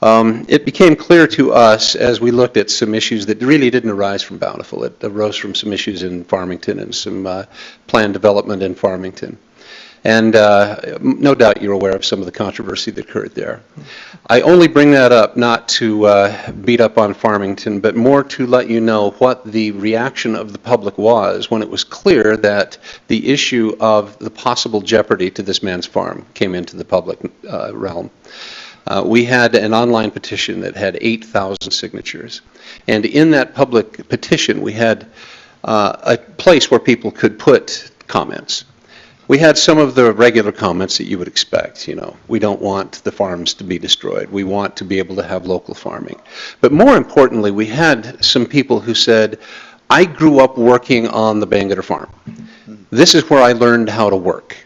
It became clear to us as we looked at some issues that really didn't arise from Bountiful. It arose from some issues in Farmington and some planned development in Farmington. And no doubt you're aware of some of the controversy that occurred there. I only bring that up not to beat up on Farmington, but more to let you know what the reaction of the public was when it was clear that the issue of the possible jeopardy to this man's farm came into the public realm. We had an online petition that had 8,000 signatures. And in that public petition, we had a place where people could put comments. We had some of the regular comments that you would expect. You know, we don't want the farms to be destroyed. We want to be able to have local farming. But more importantly, we had some people who said, I grew up working on the Bangeter farm. This is where I learned how to work.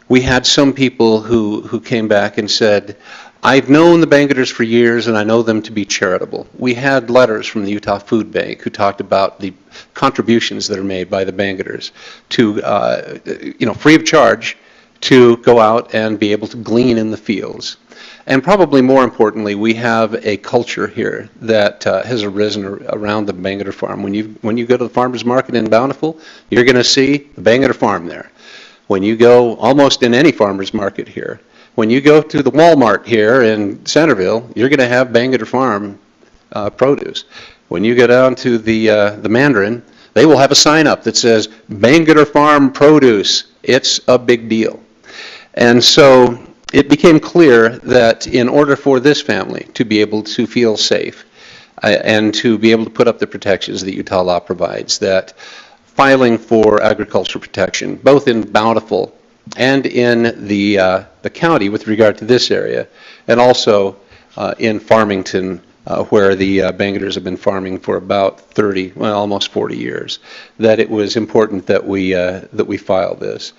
We had some people who came back and said, I've known the Bangeters for years, and I know them to be charitable. We had letters from the Utah Food Bank who talked about the contributions that are made by the Bangeters to, you know, free of charge, to go out and be able to glean in the fields. And probably more importantly, we have a culture here that has arisen around the Bangeter farm. When you go to the farmers market in Bountiful, you're going to see the Bangeter farm there. When you go almost in any farmers market here, when you go to the Walmart here in Centerville, you're going to have Bangeter Farm produce. When you go down to the Mandarin, they will have a sign up that says Bangeter Farm produce. It's a big deal. And so it became clear that in order for this family to be able to feel safe and to be able to put up the protections that Utah law provides, that filing for agricultural protection, both in Bountiful and in the county with regard to this area, and also in Farmington, where the Bangeters have been farming for about 30, well, almost 40 years, that it was important that we file this.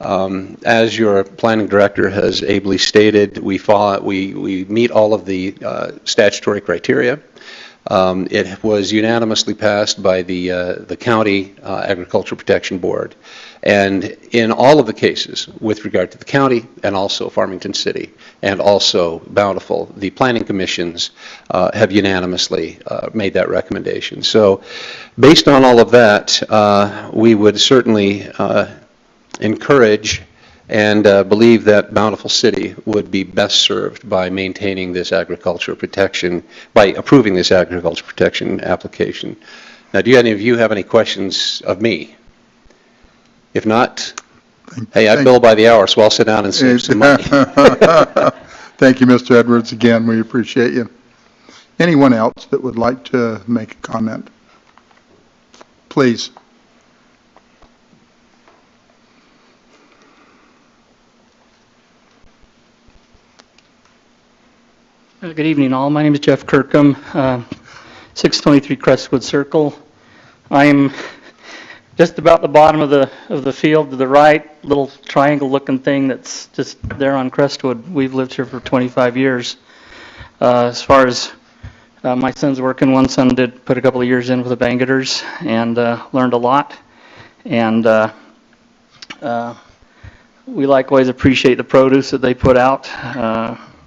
As your planning director has ably stated, we meet all of the statutory criteria. It was unanimously passed by the County Agricultural Protection Board. And in all of the cases with regard to the county and also Farmington City and also Bountiful, the planning commissions have unanimously made that recommendation. So based on all of that, we would certainly encourage and believe that Bountiful City would be best served by maintaining this agricultural protection, by approving this agricultural protection application. Now, do any of you have any questions of me? If not, hey, I bill by the hour, so I'll sit down and save some money. Thank you, Mr. Edwards. Again, we appreciate you. Anyone else that would like to make a comment? Please. Good evening, all. My name is Jeff Kirkham, 623 Crestwood Circle. I'm just about the bottom of the field to the right, little triangle-looking thing that's just there on Crestwood. We've lived here for 25 years. As far as my son's working, one son did put a couple of years in with the Bangaters and learned a lot. And we likewise appreciate the produce that they put out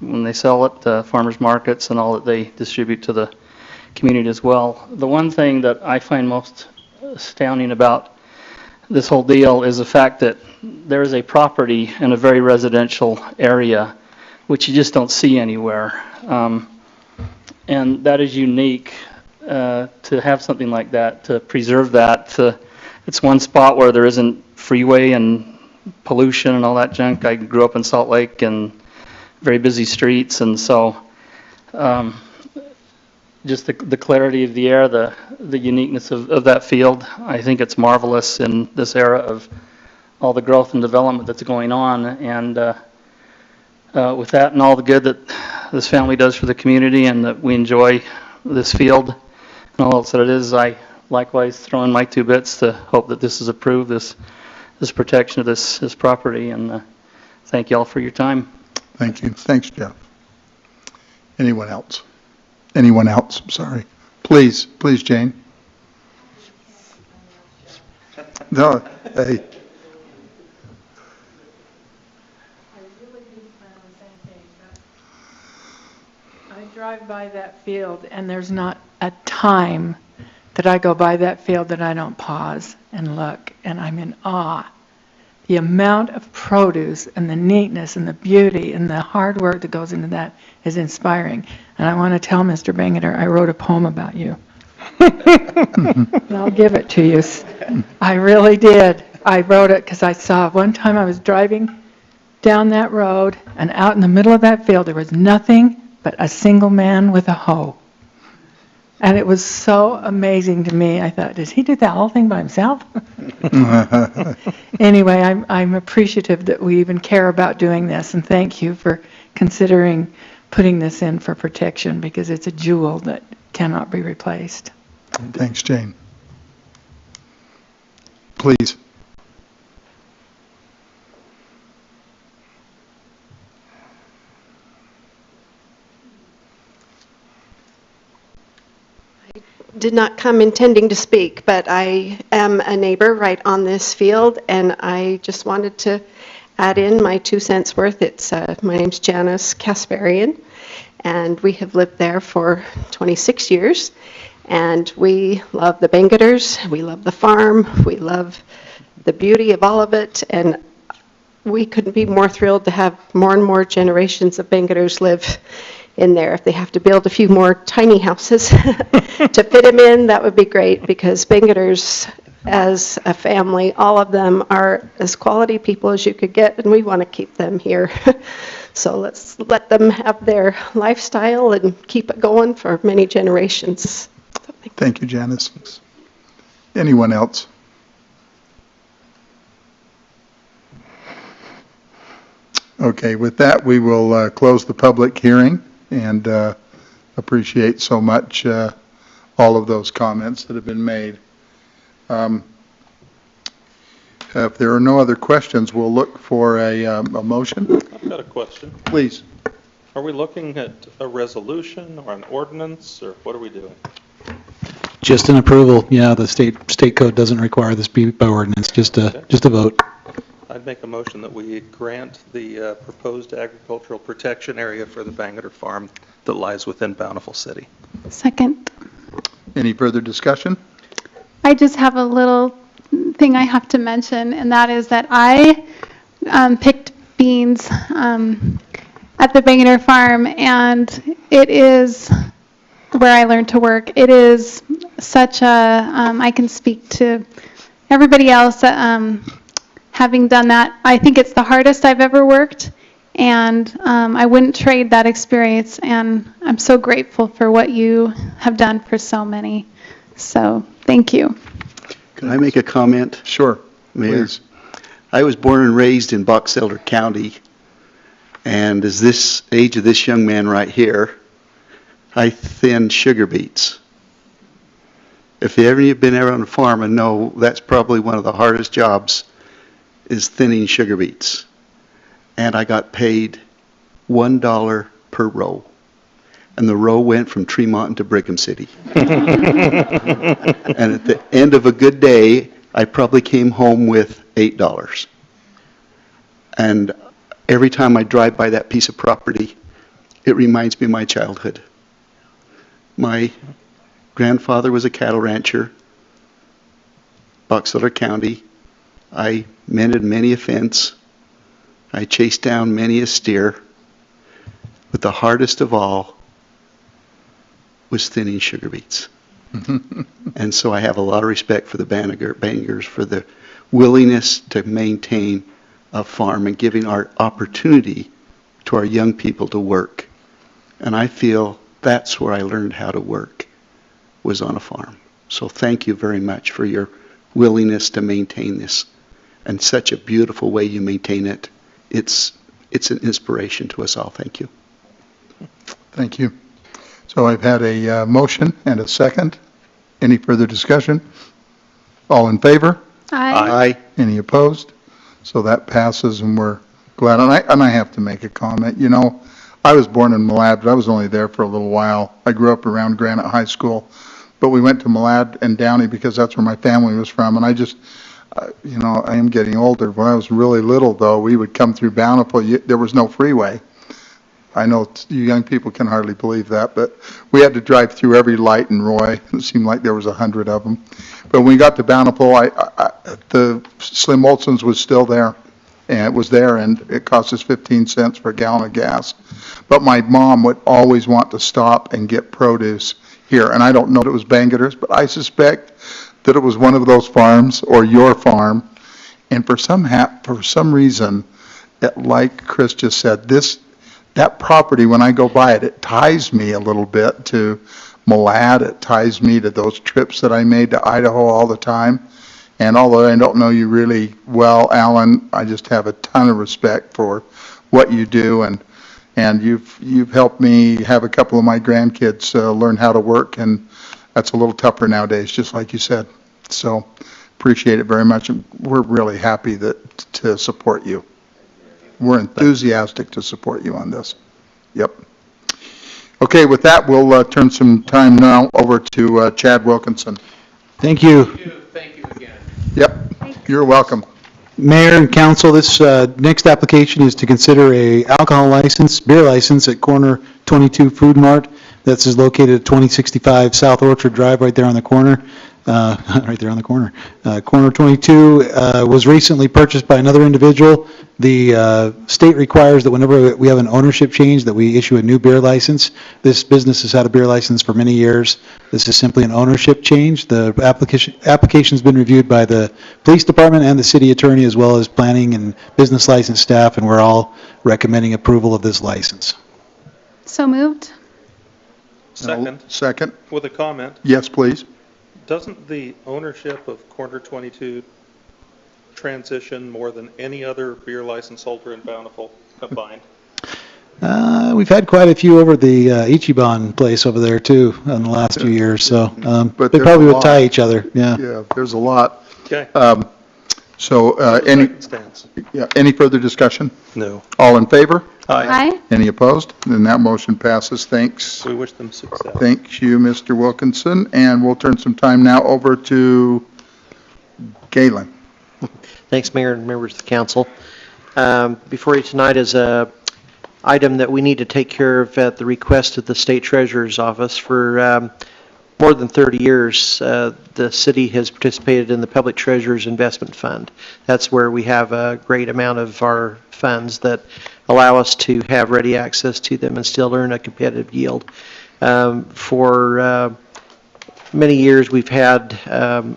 when they sell it, farmers markets and all that they distribute to the community as well. The one thing that I find most astounding about this whole deal is the fact that there is a property in a very residential area which you just don't see anywhere. And that is unique to have something like that, to preserve that. It's one spot where there isn't freeway and pollution and all that junk. I grew up in Salt Lake and very busy streets, and so just the clarity of the air, the uniqueness of that field, I think it's marvelous in this era of all the growth and development that's going on. And with that and all the good that this family does for the community and that we enjoy this field and all else that it is, I likewise throw in my 2 bits to hope that this is approved, this protection of this property, and thank you all for your time. Thank you. Thanks, Jeff. Anyone else? Anyone else? I'm sorry. Please, Jane. No, hey. I drive by that field, and there's not a time that I go by that field that I don't pause and look, and I'm in awe. The amount of produce and the neatness and the beauty and the hard work that goes into that is inspiring. And I want to tell Mr. Bangater, I wrote a poem about you. And I'll give it to you. I really did. I wrote it because I saw one time I was driving down that road, and out in the middle of that field there was nothing but a single man with a hoe. And it was so amazing to me. I thought, does he do that whole thing by himself? Anyway, I'm appreciative that we even care about doing this, and thank you for considering putting this in for protection, because it's a jewel that cannot be replaced. Thanks, Jane. Please. Did not come intending to speak, but I am a neighbor right on this field, and I just wanted to add in my 2 cents worth. My name's Janice Kasparian, and we have lived there for 26 years, and we love the Bangaters, we love the farm, we love the beauty of all of it, and we couldn't be more thrilled to have more and more generations of Bangaters live in there. If they have to build a few more tiny houses to fit them in, that would be great, because Bangaters as a family, all of them are as quality people as you could get, and we want to keep them here. So let's let them have their lifestyle and keep it going for many generations. Thank you, Janice. Anyone else? Okay, with that, we will close the public hearing, and appreciate so much all of those comments that have been made. If there are no other questions, we'll look for a motion. I've got a question. Please. Are we looking at a resolution or an ordinance, or what are we doing? Just an approval. Yeah, the state code doesn't require this be by ordinance, just a vote. I'd make a motion that we grant the proposed agricultural protection area for the Bangater Farm that lies within Bountiful City. Second. Any further discussion? I just have a little thing I have to mention, and that is that I picked beans at the Bangater Farm, and it is where I learned to work. It is such a, I can speak to everybody else having done that. I think it's the hardest I've ever worked, and I wouldn't trade that experience, and I'm so grateful for what you have done for so many. So thank you. Can I make a comment? Sure, Mayor? please. I was born and raised in Box Elder County, and as this age of this young man right here, I thin sugar beets. If you ever been ever on a farm and know that's probably one of the hardest jobs is thinning sugar beets. And I got paid $1 per row. And the row went from Tremont to Brigham City. And at the end of a good day, I probably came home with $8. And every time I drive by that piece of property, it reminds me of my childhood. My grandfather was a cattle rancher, Box Elder County. I mended many a fence. I chased down many a steer. But the hardest of all was thinning sugar beets. And so I have a lot of respect for the Bangers for the willingness to maintain a farm and giving our opportunity to our young people to work. And I feel that's where I learned how to work, was on a farm. So thank you very much for your willingness to maintain this and such a beautiful way you maintain it. It's an inspiration to us all. Thank you. Thank you. So I've had a motion and a second. Any further discussion? All in favor? Aye. Any opposed? So that passes, and we're glad. And I have to make a comment. You know, I was born in Malad, but I was only there for a little while. I grew up around Granite High School, but we went to Malad and Downey because that's where my family was from. And I just, you know, I am getting older. When I was really little, though, we would come through Bountiful. There was no freeway. I know you young people can hardly believe that, but we had to drive through every light in Roy. It seemed like there was 100 of them. But when we got to Bountiful, the Slim Olson's was still there, and it was there, and it cost us 15 cents for a gallon of gas. But my mom would always want to stop and get produce here, and I don't know that it was Bangerter's, but I suspect that it was one of those farms or your farm. And for some reason, like Chris just said, that property, when I go by it, it ties me a little bit to Malad. It ties me to those trips that I made to Idaho all the time. And although I don't know you really well, Alan, I just have a ton of respect for what you do. And you've helped me have a couple of my grandkids learn how to work. And that's a little tougher nowadays, just like you said. So appreciate it very much. And we're really happy to support you. We're enthusiastic to support you on this. Yep. Okay, with that, we'll turn some time now over to Chad Wilkinson. Thank you. Thank you again. Yep, you're welcome. Mayor and council, this next application is to consider a alcohol license, beer license at Corner 22 Food Mart. This is located at 2065 South Orchard Drive, right there on the corner. Corner 22 was recently purchased by another individual. The state requires that whenever we have an ownership change that we issue a new beer license. This business has had a beer license for many years. This is simply an ownership change. The application's been reviewed by the police department and the city attorney, as well as planning and business license staff, and we're all recommending approval of this license. So moved. Second. With a comment. Yes, please. Doesn't the ownership of Corner 22 transition more than any other beer license holder in Bountiful combined? We've had quite a few over the Ichiban place over there too in the last few years, so but they probably would tie each other. Yeah. Yeah, there's a lot. Okay. Any further discussion? No. All in favor? Aye. Any opposed? Then that motion passes. Thanks. We wish them success. Thank you, Mr. Wilkinson. And we'll turn some time now over to Galen. Thanks, Mayor and members of the council. Before you tonight is a item that we need to take care of at the request of the State Treasurer's Office. For more than 30 years, the city has participated in the Public Treasurer's Investment Fund. That's where we have a great amount of our funds that allow us to have ready access to them and still earn a competitive yield. For many years, we've had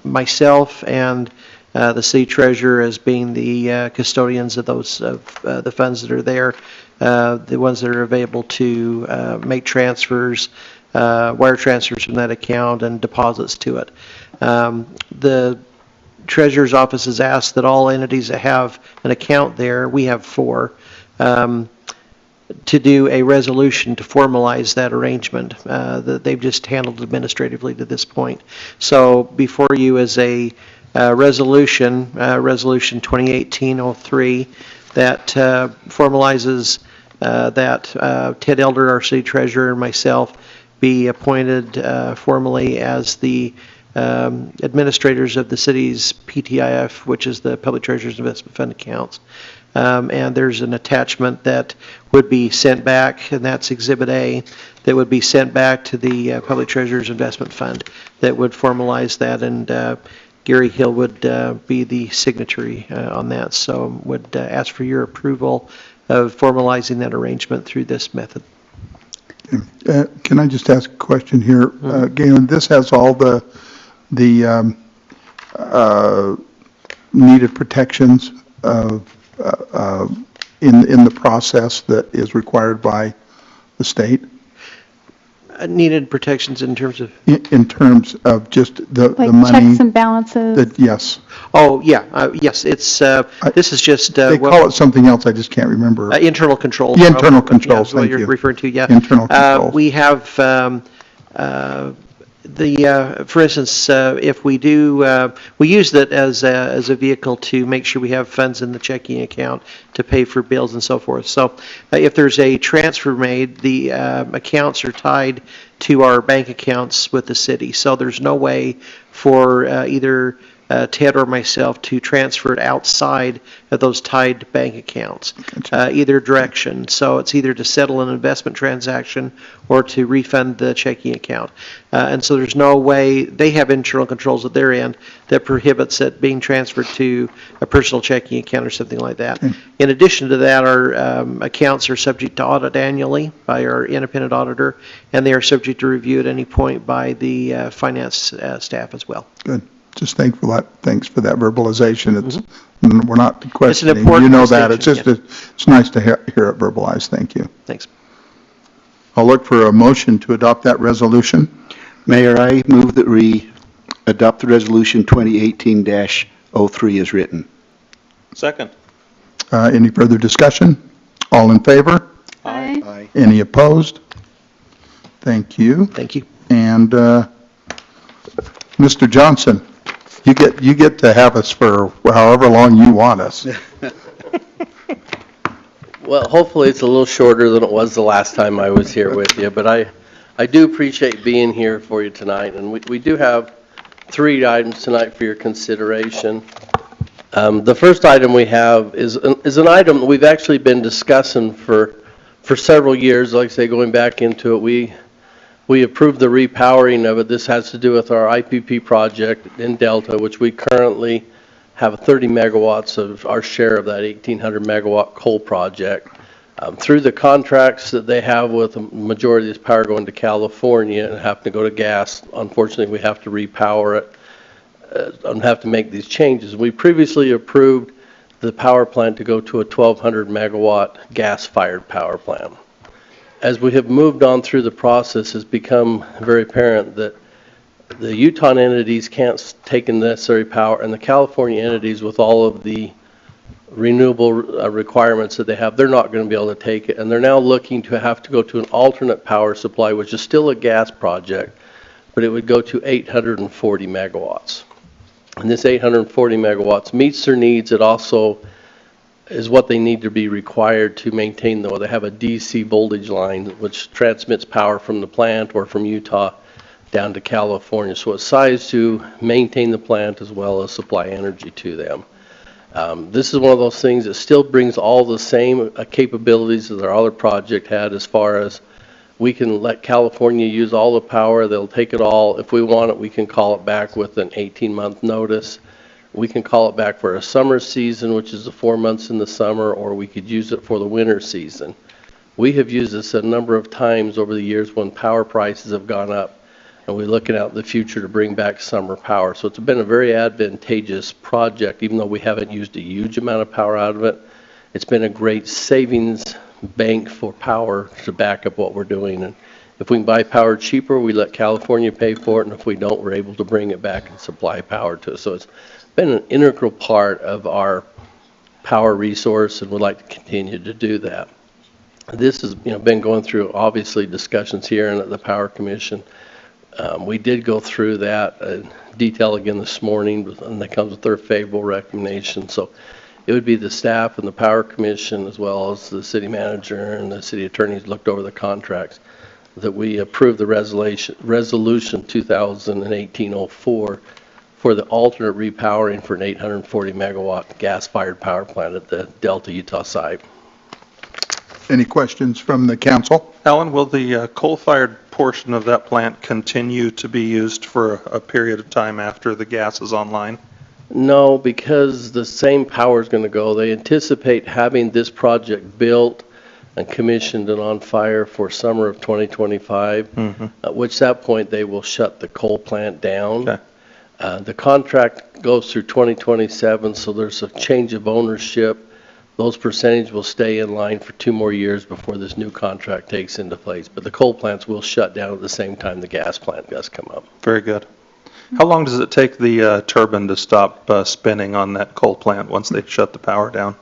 myself and the city treasurer as being the custodians of those the funds that are there, the ones that are available to make transfers, wire transfers from that account and deposits to it. The treasurer's office has asked that all entities that have an account there, we have 4, to do a resolution to formalize that arrangement that they've just handled administratively to this point. So before you is a resolution, Resolution 2018-03, that formalizes that Ted Elder, our city treasurer, and myself be appointed formally as the administrators of the city's PTIF, which is the Public Treasurer's Investment Fund accounts. And there's an attachment that would be sent back, and that's Exhibit A, that would be sent back to the Public Treasurer's Investment Fund that would formalize that, and Gary Hill would be the signatory on that. So would ask for your approval of formalizing that arrangement through this method. Can I just ask a question here? Galen, this has all the needed protections of in the process that is required by the state? Needed protections in terms of? In terms of just the Like money? checks and balances? Yes. Oh, yeah, yes, it's, this is just. They call it something else, I just can't remember. Internal controls. Yeah, internal controls, What thank you're you. referring to, yeah. Internal controls. We have, for instance, if we do, we use that as a vehicle to make sure we have funds in the checking account to pay for bills and so forth. So if there's a transfer made, the accounts are tied to our bank accounts with the city. So there's no way for either Ted or myself to transfer it outside of those tied bank accounts, either direction. So it's either to settle an investment transaction or to refund the checking account. And so there's no way, they have internal controls at their end that prohibits it being transferred to a personal checking account or something like that. In addition to that, our accounts are subject to audit annually by our independent auditor, and they are subject to review at any point by the finance staff as well. Good. Just thanks for that verbalization. It's we're not questioning. It's an important you know that. It's just distinction, it's nice to hear it verbalized. Thank you. Thanks. I'll look for a motion to adopt that resolution. Mayor, I move that we adopt the resolution 2018-03 as written. Second. Any further discussion? All in favor? Aye. Aye. Any opposed? Thank you. Thank you. And Mr. Johnson, you get to have us for however long you want us. Well, hopefully it's a little shorter than it was the last time I was here with you, but I do appreciate being here for you tonight, and we do have 3 items tonight for your consideration. The first item we have is an item that we've actually been discussing for several years. Like I say, going back into it, we approved the repowering of it. This has to do with our IPP project in Delta, which we currently have 30 megawatts of our share of that 1,800 megawatt coal project. Through the contracts that they have with the majority of this power going to California and having to go to gas, unfortunately we have to repower it and have to make these changes. We previously approved the power plant to go to a 1,200 megawatt gas-fired power plant. As we have moved on through the process, it's become very apparent that the Utah entities can't take in the necessary power, and the California entities, with all of the renewable requirements that they have, they're not going to be able to take it. And they're now looking to have to go to an alternate power supply, which is still a gas project, but it would go to 840 megawatts. And this 840 megawatts meets their needs. It also is what they need to be required to maintain, though. They have a DC voltage line which transmits power from the plant or from Utah down to California. So it's sized to maintain the plant as well as supply energy to them. This is one of those things that still brings all the same capabilities that our other project had, as far as we can let California use all the power. They'll take it all. If we want it, we can call it back with an 18-month notice. We can call it back for a summer season, which is the 4 months in the summer, or we could use it for the winter season. We have used this a number of times over the years when power prices have gone up, and we're looking out in the future to bring back summer power. So it's been a very advantageous project, even though we haven't used a huge amount of power out of it. It's been a great savings bank for power to back up what we're doing. And if we can buy power cheaper, we let California pay for it, and if we don't, we're able to bring it back and supply power to us. So it's been an integral part of our power resource, and would like to continue to do that. This has, been going through, obviously, discussions here and at the Power Commission. We did go through that detail again this morning, and that comes with their favorable recommendation. So it would be the staff and the Power Commission, as well as the city manager and the city attorneys looked over the contracts, that we approve the resolution 2018-04 for the alternate repowering for an 840 megawatt gas-fired power plant at the Delta, Utah site. Any questions from the council? Alan, will the coal-fired portion of that plant continue to be used for a period of time after the gas is online? No, because the same power is going to go. They anticipate having this project built and commissioned and on fire for summer of 2025, at which that point they will shut the coal plant down. Okay. The contract goes through 2027, so there's a change of ownership. Those percentages will stay in line for 2 more years before this new contract takes into place. But the coal plants will shut down at the same time the gas plant does come up. Very good. How long does it take the turbine to stop spinning on that coal plant once they shut the power down?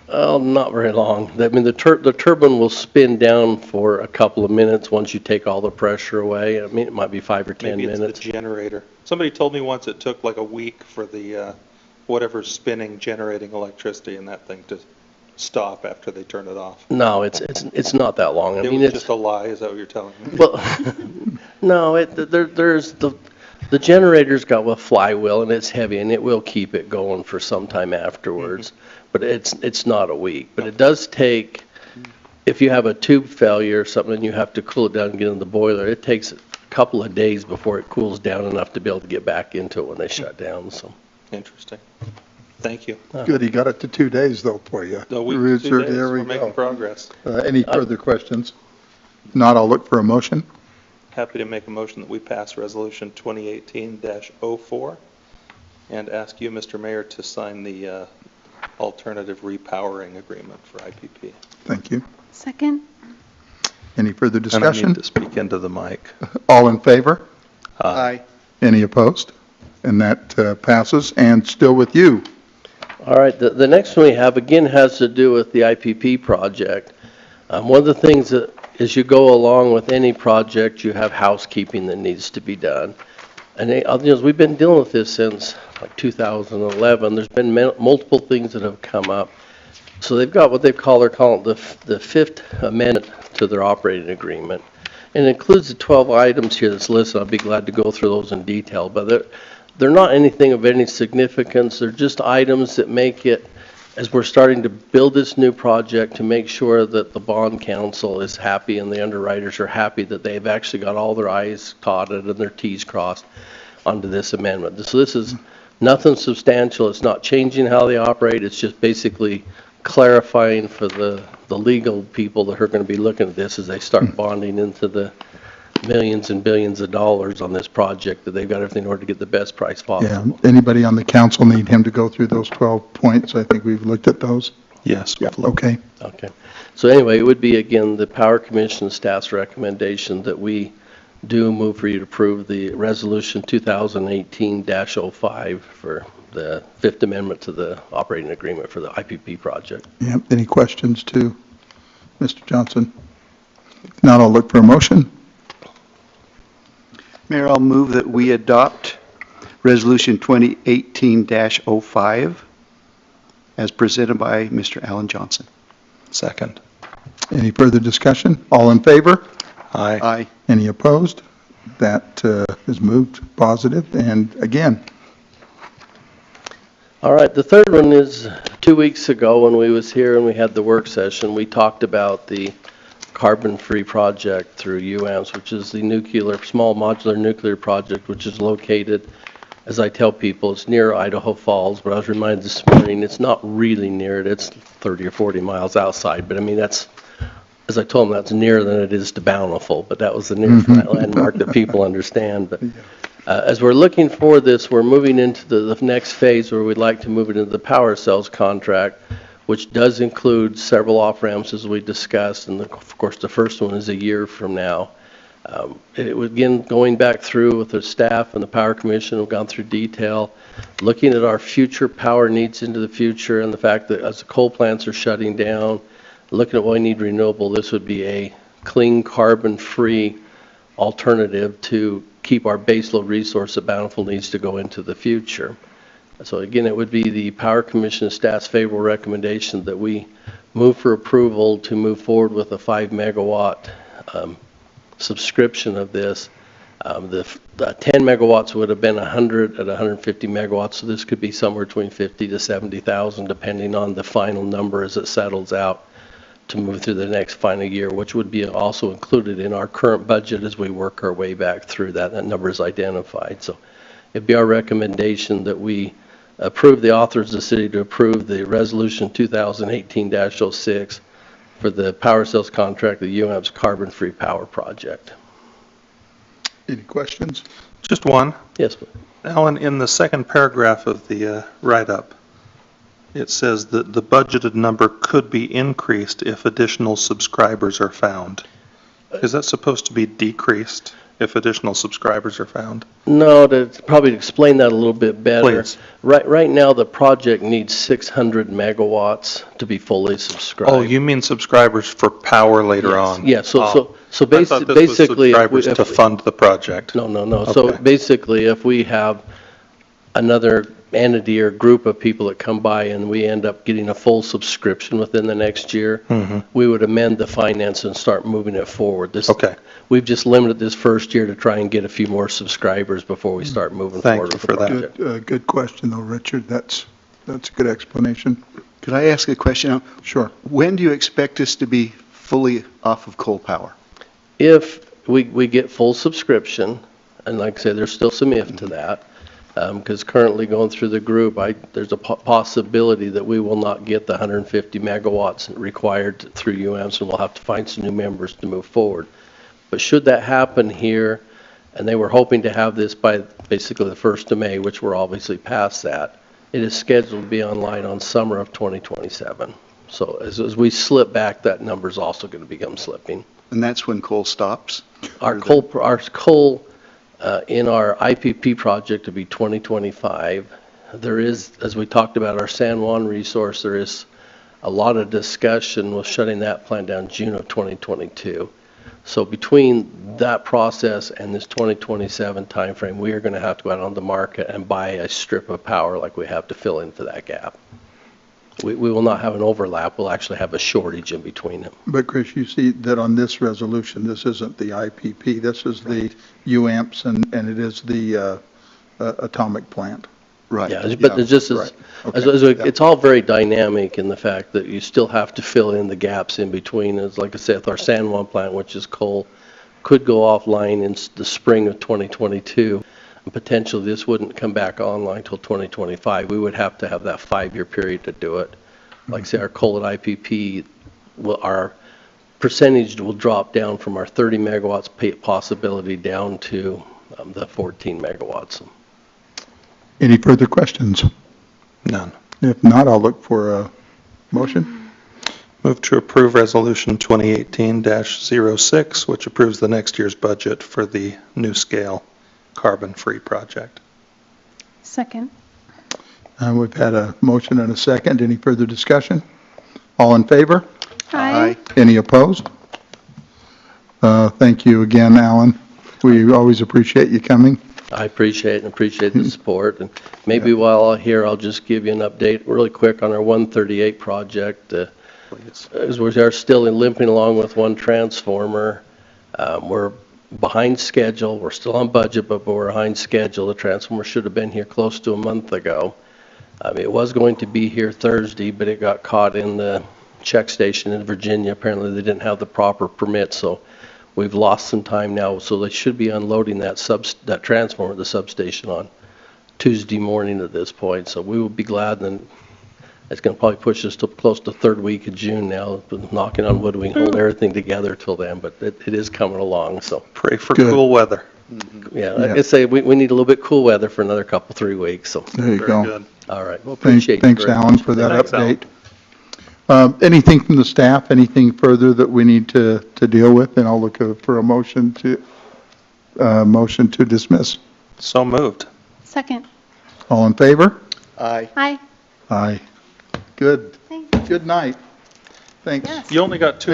Oh, not very long. I mean, the turbine will spin down for a couple of minutes once you take all the pressure away. I mean, it might be 5 or 10 Maybe minutes. It's the generator. Somebody told me once it took like a week for the whatever's spinning, generating electricity in that thing to stop after they turn it off. No, it's not that long. I mean, was it's just a lie, is that what you're telling me? well, no. There's the generator's got a flywheel and it's heavy and it will keep it going for some time afterwards. But it's not a week. But it does take, if you have a tube failure or something and you have to cool it down and get in the boiler, it takes a couple of days before it cools down enough to be able to get back into it when they shut down. So. Interesting. Thank you. Good, he got it to 2 days though for you. A week to 2 days, There we we're making go. progress. Any further questions? If not, I'll look for a motion. Happy to make a motion that we pass Resolution 2018-04 and ask you, Mr. Mayor, to sign the alternative repowering agreement for IPP. Thank you. Second. Any further And I discussion? need to speak into the mic. All in favor? Aye. Any opposed? And that passes. And still with you. All right, the next one we have, again, has to do with the IPP project. One of the things that, as you go along with any project, you have housekeeping that needs to be done. And we've been dealing with this since like 2011. There's been multiple things that have come up. So they've got what they're calling the fifth amendment to their operating agreement. And it includes the 12 items here that's listed. I'll be glad to go through those in detail. But they're not anything of any significance. They're just items that make it, as we're starting to build this new project, to make sure that the bond council is happy and the underwriters are happy that they've actually got all their I's dotted and their T's crossed onto this amendment. So this is nothing substantial. It's not changing how they operate. It's just basically clarifying for the legal people that are going to be looking at this as they start bonding into the millions and billions of dollars on this project, that they've got everything in order to get the best price possible. Yeah. Anybody on the council need him to go through those 12 points? I think we've looked at those. Yes. Yeah. Okay. Okay. So anyway, it would be, again, the Power Commission staff's recommendation that we do move for you to approve the Resolution 2018-05 for the Fifth Amendment to the operating agreement for the IPP project. Yeah. Any questions to Mr. Johnson? If not, I'll look for a motion. Mayor, I'll move that we adopt Resolution 2018-05 as presented by Mr. Alan Johnson. Second. Any further discussion? All in favor? Aye. Aye. Any opposed? That is moved positive. And again, All right, the third one is 2 weeks ago when we was here and we had the work session, we talked about the carbon-free project through UAMPS, which is the small modular nuclear project, which is located, as I tell people, it's near Idaho Falls, but I was reminded this morning, it's not really near it. It's 30 or 40 miles outside, but I mean, that's, as I told them, that's nearer than it is to Bountiful, but that was the nearest landmark that people understand. But as we're looking for this, we're moving into the next phase where we'd like to move it into the power cells contract, which does include several off-ramps as we discussed, and of course the first one is a year from now. It was, again, going back through with the staff and the Power Commission, we've gone through detail, looking at our future power needs into the future and the fact that as the coal plants are shutting down, looking at what we need renewable, this would be a clean, carbon-free alternative to keep our baseload resource that Bountiful needs to go into the future. So again, it would be the Power Commission staff's favorable recommendation that we move for approval to move forward with a 5 megawatt subscription of this. The 10 megawatts would have been 100 at 150 megawatts, so this could be somewhere between 50 to 70,000, depending on the final number as it settles out to move through the next final year, which would be also included in our current budget as we work our way back through that. That number is identified. So it'd be our recommendation that we approve the authors of the city to approve the resolution 2018-06 for the power sales contract, the UAMPS carbon-free power project. Any questions? Just one. Yes, please. Alan, in the second paragraph of the write-up, it says that the budgeted number could be increased if additional subscribers are found. Is that supposed to be decreased if additional subscribers are found? No, to probably explain that a little bit better. Please. Right now, the project needs 600 megawatts to be fully subscribed. Oh, you mean subscribers for power later on? Yeah, so I thought this was basically, subscribers to fund the project. No. Okay. So basically, if we have another entity or group of people that come by and we end up getting a full subscription within the next year, we would amend the finance and start moving it forward. Okay. We've just limited this first year to try and get a few more subscribers before we start moving forward with the project. Good question, though, Richard. That's a good explanation. Could I ask a question? Sure. When do you expect us to be fully off of coal power? If we get full subscription, and like I say, there's still some if to that, because currently going through the group, there's a possibility that we will not get the 150 megawatts required through UAMPS, and we'll have to find some new members to move forward. But should that happen here, and they were hoping to have this by basically the 1st of May, which we're obviously past that, it is scheduled to be online on summer of 2027. So as we slip back, that number is also going to become slipping. And that's when coal stops? Our coal in our IPP project to be 2025. There is, as we talked about our San Juan resource, there is a lot of discussion with shutting that plant down June of 2022. So between that process and this 2027 timeframe, we are going to have to go out on the market and buy a strip of power like we have to fill in for that gap. We will not have an overlap. We'll actually have a shortage in between them. But Chris, you see that on this resolution, this isn't the IPP. This is the UAMPS, and it is the atomic plant. Right. Yeah, but it's just it's all very dynamic in the fact that you still have to fill in the gaps in between. As like I said, with our San Juan plant, which is coal, could go offline in the spring of 2022. And potentially this wouldn't come back online until 2025. We would have to have that 5-year period to do it. Like I say, our coal at IPP, our percentage will drop down from our 30 megawatts possibility down to the 14 megawatts. Any further questions? None. If not, I'll look for a motion. Move to approve Resolution 2018-06, which approves the next year's budget for the new scale carbon-free project. Second. We've had a motion and a second. Any further discussion? All in favor? Aye. Any opposed? Thank you again, Alan. We always appreciate you coming. I appreciate it and appreciate the support. And maybe while I'm here, I'll just give you an update really quick on our 138 project. As we are still limping along with one transformer, we're behind schedule. We're still on budget, but we're behind schedule. The transformer should have been here close to a month ago. It was going to be here Thursday, but it got caught in the check station in Virginia. Apparently they didn't have the proper permit, so we've lost some time now. So they should be unloading that transformer at the substation on Tuesday morning at this point. So we will be glad, and it's going to probably push us to close to third week of June now. Been knocking on wood, we can hold everything together till then, but it is coming along. So pray for cool weather. Yeah, like I say, we need a little bit cool weather for another 3 weeks. So there you go. Good. All right. Well, appreciate Thanks, you very Alan, much. for that Thanks, update. Anything from the staff? Anything further that we need to deal with? And I'll look for a motion to dismiss. So moved. Second. All in favor? Aye. Aye. Aye. Good. Thanks. Good night. Thanks. You only got 2